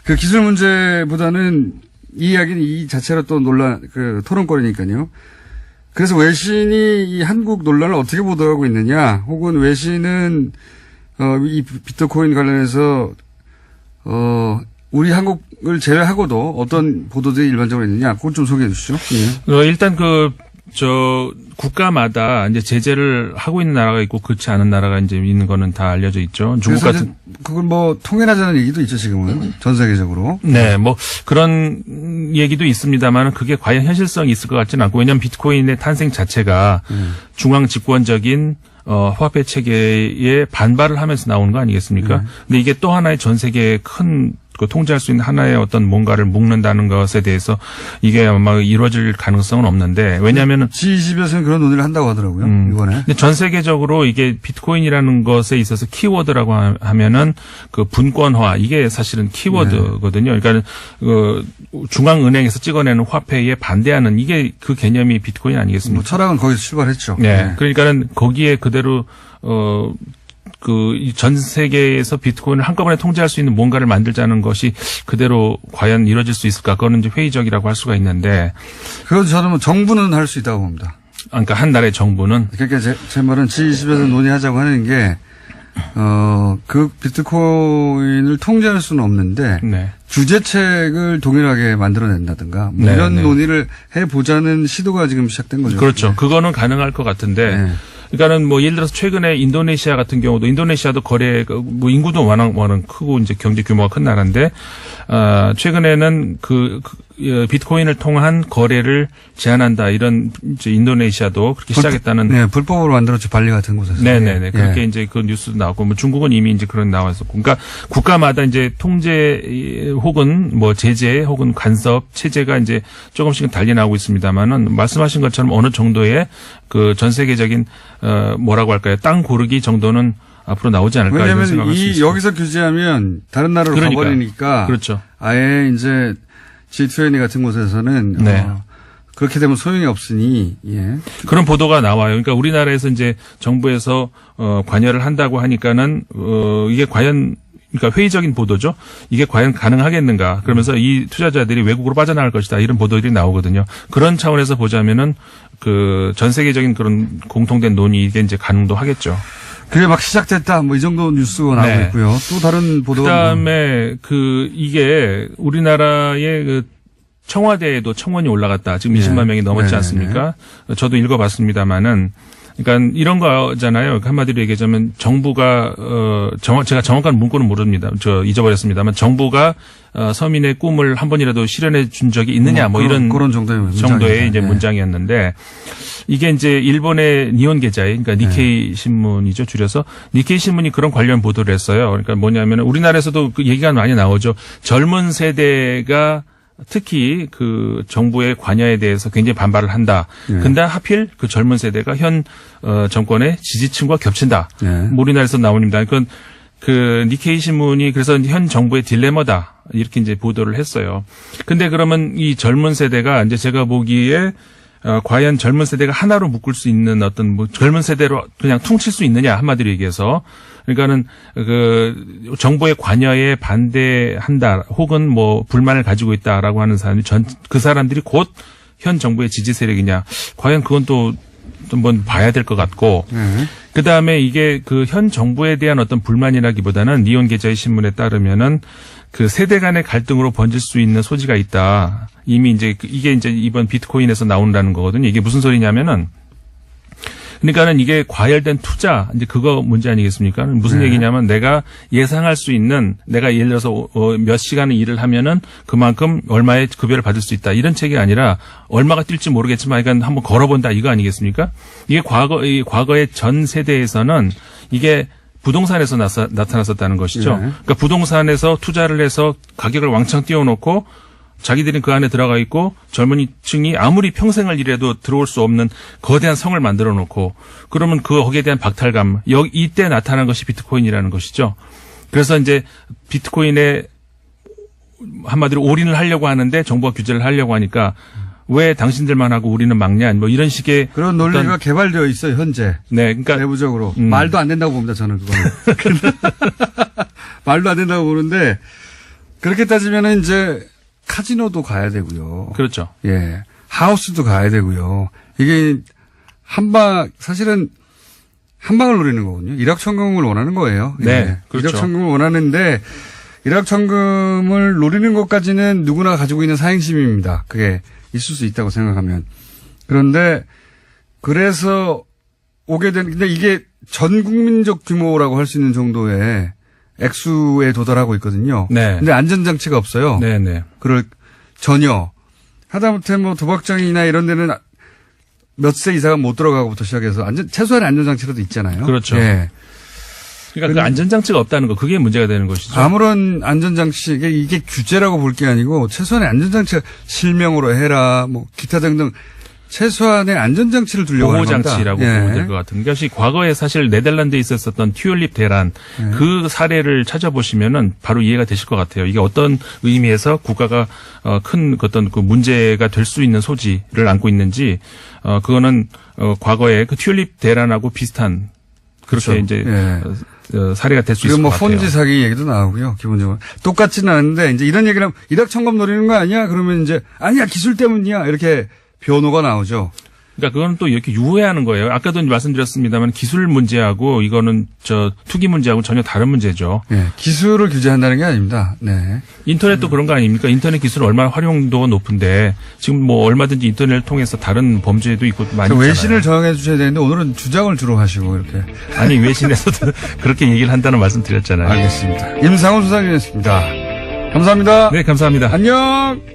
그 기술 문제보다는 이 이야기는 이 자체로 또 토론거리니까요. 그래서 외신이 이 한국 논란을 어떻게 보도하고 있느냐, 혹은 외신은 이 비트코인 관련해서 우리 한국을 제외하고도 어떤 보도들이 일반적으로 있느냐, 그걸 좀 소개해 주시죠. 예. 일단 국가마다 이제 제재를 하고 있는 나라가 있고 그렇지 않은 나라가 이제 있는 거는 다 알려져 있죠. 중국 같은 그걸 뭐 통일하자는 얘기도 있죠, 지금은. 전 세계적으로. 네, 뭐 그런 얘기도 있습니다만 그게 과연 현실성이 있을 것 같지는 않고, 왜냐하면 비트코인의 탄생 자체가 중앙 집권적인 화폐 체계에 반발을 하면서 나오는 거 아니겠습니까? 근데 이게 또 하나의 전 세계에 큰 통제할 수 있는 하나의 어떤 뭔가를 묶는다는 것에 대해서 이게 아마 이루어질 가능성은 없는데, 왜냐하면은 G20에서는 그런 논의를 한다고 하더라고요, 이번에. 근데 전 세계적으로 이게 비트코인이라는 것에 있어서 키워드라고 하면은 그 분권화, 이게 사실은 키워드거든요. 그러니까 중앙은행에서 찍어내는 화폐에 반대하는, 이게 그 개념이 비트코인 아니겠습니까? 뭐 철학은 거기서 출발했죠. 네. 그러니까는 거기에 그대로 전 세계에서 비트코인을 한꺼번에 통제할 수 있는 뭔가를 만들자는 것이 그대로 과연 이루어질 수 있을까? 그거는 이제 회의적이라고 할 수가 있는데. 그래서 저는 정부는 할 수 있다고 봅니다. 그러니까 한 나라의 정부는. 그러니까 제 말은 G20에서 논의하자고 하는 게, 그 비트코인을 통제할 수는 없는데, 네. 규제책을 동일하게 만들어낸다든가, 뭐 네, 이런 네. 논의를 해보자는 시도가 지금 시작된 거죠. 그렇죠. 네. 그거는 가능할 것 같은데. 네. 그러니까는 뭐 예를 들어서 최근에 인도네시아 같은 경우도, 인도네시아도 거래 인구도 워낙 크고 이제 경제 규모가 큰 나라인데, 최근에는 비트코인을 통한 거래를 제한한다, 이런 이제 인도네시아도 그렇게 시작했다는. 네, 불법으로 만들었죠, 발리 같은 곳에서. 네네네. 예. 그렇게 이제 그 뉴스도 나왔고, 뭐 중국은 이미 이제 그런 나왔었고. 그러니까 국가마다 이제 통제 혹은 뭐 제재 혹은 간섭 체제가 이제 조금씩은 달리 나오고 있습니다만은, 말씀하신 것처럼 어느 정도의 그 전 세계적인 뭐라고 할까요? 땅 고르기 정도는 앞으로 나오지 않을까, 이런 왜냐하면 생각할 수 있습니다. 여기서 규제하면 다른 나라로 그러니까요. 가버리니까. 그렇죠. 아예 이제 G20 같은 곳에서는 네. 그렇게 되면 소용이 없으니, 예. 그런 보도가 나와요. 그러니까 우리나라에서 이제 정부에서 관여를 한다고 하니까는 이게 과연, 그러니까 회의적인 보도죠. 이게 과연 가능하겠는가? 그러면서 이 투자자들이 외국으로 빠져나갈 것이다, 이런 보도들이 나오거든요. 그런 차원에서 보자면은 그 전 세계적인 그런 공통된 논의, 이게 이제 가능도 하겠죠. 그게 막 시작됐다, 뭐 이 정도 뉴스가 나오고 네. 있고요. 또 다른 보도가. 그다음에 이게 우리나라의 그 청와대에도 청원이 올라갔다. 지금 20만 명이 넘었지 네. 않습니까? 저도 읽어봤습니다만은, 그러니까 이런 거잖아요. 한마디로 얘기하자면 정부가 제가 정확한 문구는 모릅니다. 잊어버렸습니다만, 정부가 서민의 꿈을 한 번이라도 실현해 준 적이 있느냐, 뭐 이런 그런 정도의 이제 네. 문장이었는데, 이게 이제 일본의 니혼 게자이, 그러니까 니케이 신문이죠, 줄여서. 니케이 신문이 그런 관련 보도를 했어요. 그러니까 뭐냐면 우리나라에서도 그 얘기가 많이 나오죠. 젊은 세대가 특히 그 정부의 관여에 대해서 굉장히 반발을 한다. 근데 하필 그 젊은 세대가 현 정권의 지지층과 겹친다. 뭐 우리나라에서 나옵니다. 그건 그 니케이 신문이 그래서 현 정부의 딜레마다, 이렇게 이제 보도를 했어요. 근데 그러면 이 젊은 세대가 이제 제가 보기에 과연 젊은 세대가 하나로 묶을 수 있는 어떤 뭐 젊은 세대로 그냥 퉁칠 수 있느냐, 한마디로 얘기해서. 그러니까는 그 정부의 관여에 반대한다 혹은 뭐 불만을 가지고 있다라고 하는 사람이 그 사람들이 곧 현 정부의 지지 세력이냐, 과연 그건 또 한번 봐야 될 것 같고. 그 다음에 이게 그 현 정부에 대한 어떤 불만이라기보다는 니온 게자의 신문에 따르면은 그 세대 간의 갈등으로 번질 수 있는 소지가 있다. 이미 이제 이게 이제 이번 비트코인에서 나온다는 거거든요. 이게 무슨 소리냐면은, 그러니까는 이게 과열된 투자, 이제 그거 문제 아니겠습니까? 무슨 얘기냐면, 내가 예상할 수 있는, 내가 예를 들어서 몇 시간을 일을 하면은 그만큼 얼마의 급여를 받을 수 있다, 이런 책이 아니라 얼마가 뛸지 모르겠지만 그러니까 한번 걸어본다, 이거 아니겠습니까? 이게 과거의 전 세대에서는 이게 부동산에서 나타났었다는 것이죠. 그러니까 부동산에서 투자를 해서 가격을 왕창 띄워놓고 자기들은 그 안에 들어가 있고 젊은이층이 아무리 평생을 일해도 들어올 수 없는 거대한 성을 만들어 놓고 그러면 거기에 대한 박탈감 이때 나타난 것이 비트코인이라는 것이죠. 그래서 이제 비트코인에 한마디로 올인을 하려고 하는데 정부가 규제를 하려고 하니까 왜 당신들만 하고 우리는 막냐 뭐 이런 식의 그런 논리가 개발되어 있어요 현재. 네, 그러니까 내부적으로 말도 안 된다고 봅니다 저는 그거는. 말도 안 된다고 보는데 그렇게 따지면은 이제 카지노도 가야 되고요. 그렇죠. 예, 하우스도 가야 되고요. 이게 사실은 한 방을 노리는 거거든요. 일확천금을 원하는 거예요. 네, 예. 그렇죠. 일확천금을 원하는데 일확천금을 노리는 것까지는 누구나 가지고 있는 사행심입니다. 그게 있을 수 있다고 생각하면. 그런데 그래서 오게 된 근데 이게 전 국민적 규모라고 할 수 있는 정도의 액수에 도달하고 있거든요. 네. 근데 안전장치가 없어요. 네, 네. 그럴 전혀 하다못해 뭐 도박장이나 이런 데는 몇 세 이상은 못 들어가고부터 시작해서 최소한의 안전장치라도 있잖아요. 그렇죠. 예. 그러니까 그 안전장치가 없다는 거 그게 문제가 되는 것이죠. 아무런 안전장치 이게 규제라고 볼 게 아니고 최소한의 안전장치가 실명으로 해라 뭐 기타 등등 최소한의 안전장치를 두려고 하는 겁니다. 보호장치라고 보면 될 것 같은 것이 과거에 사실 네덜란드에 있었던 튤립 대란 그 사례를 찾아보시면은 바로 이해가 되실 것 같아요. 이게 어떤 의미에서 국가가 큰 어떤 그 문제가 될 수 있는 소지를 안고 있는지 그거는 과거에 그 튤립 대란하고 비슷한 그렇게 그렇죠. 이제 예. 사례가 될 수 있을 그리고 것 뭐 같아요. 폰지 사기 얘기도 나오고요. 기본적으로 똑같지는 않은데 이제 이런 얘기를 하면 일확천금 노리는 거 아니야? 그러면 이제 아니야 기술 때문이야 이렇게 변호가 나오죠. 그러니까 그건 또 이렇게 유해하는 거예요. 아까도 말씀드렸습니다만 기술 문제하고 이거는 투기 문제하고 전혀 다른 문제죠. 예, 기술을 규제한다는 게 아닙니다. 네. 인터넷도 그런 거 아닙니까? 인터넷 기술은 얼마나 활용도가 높은데 지금 뭐 얼마든지 인터넷을 통해서 다른 범죄도 있고 많이 있잖아요. 외신을 정해 주셔야 되는데 오늘은 주장을 주로 하시고 이렇게. 아니 외신에서도 그렇게 얘기를 한다는 말씀 드렸잖아요. 알겠습니다. 임상훈 수사위원이었습니다. 감사합니다. 네, 감사합니다. 안녕.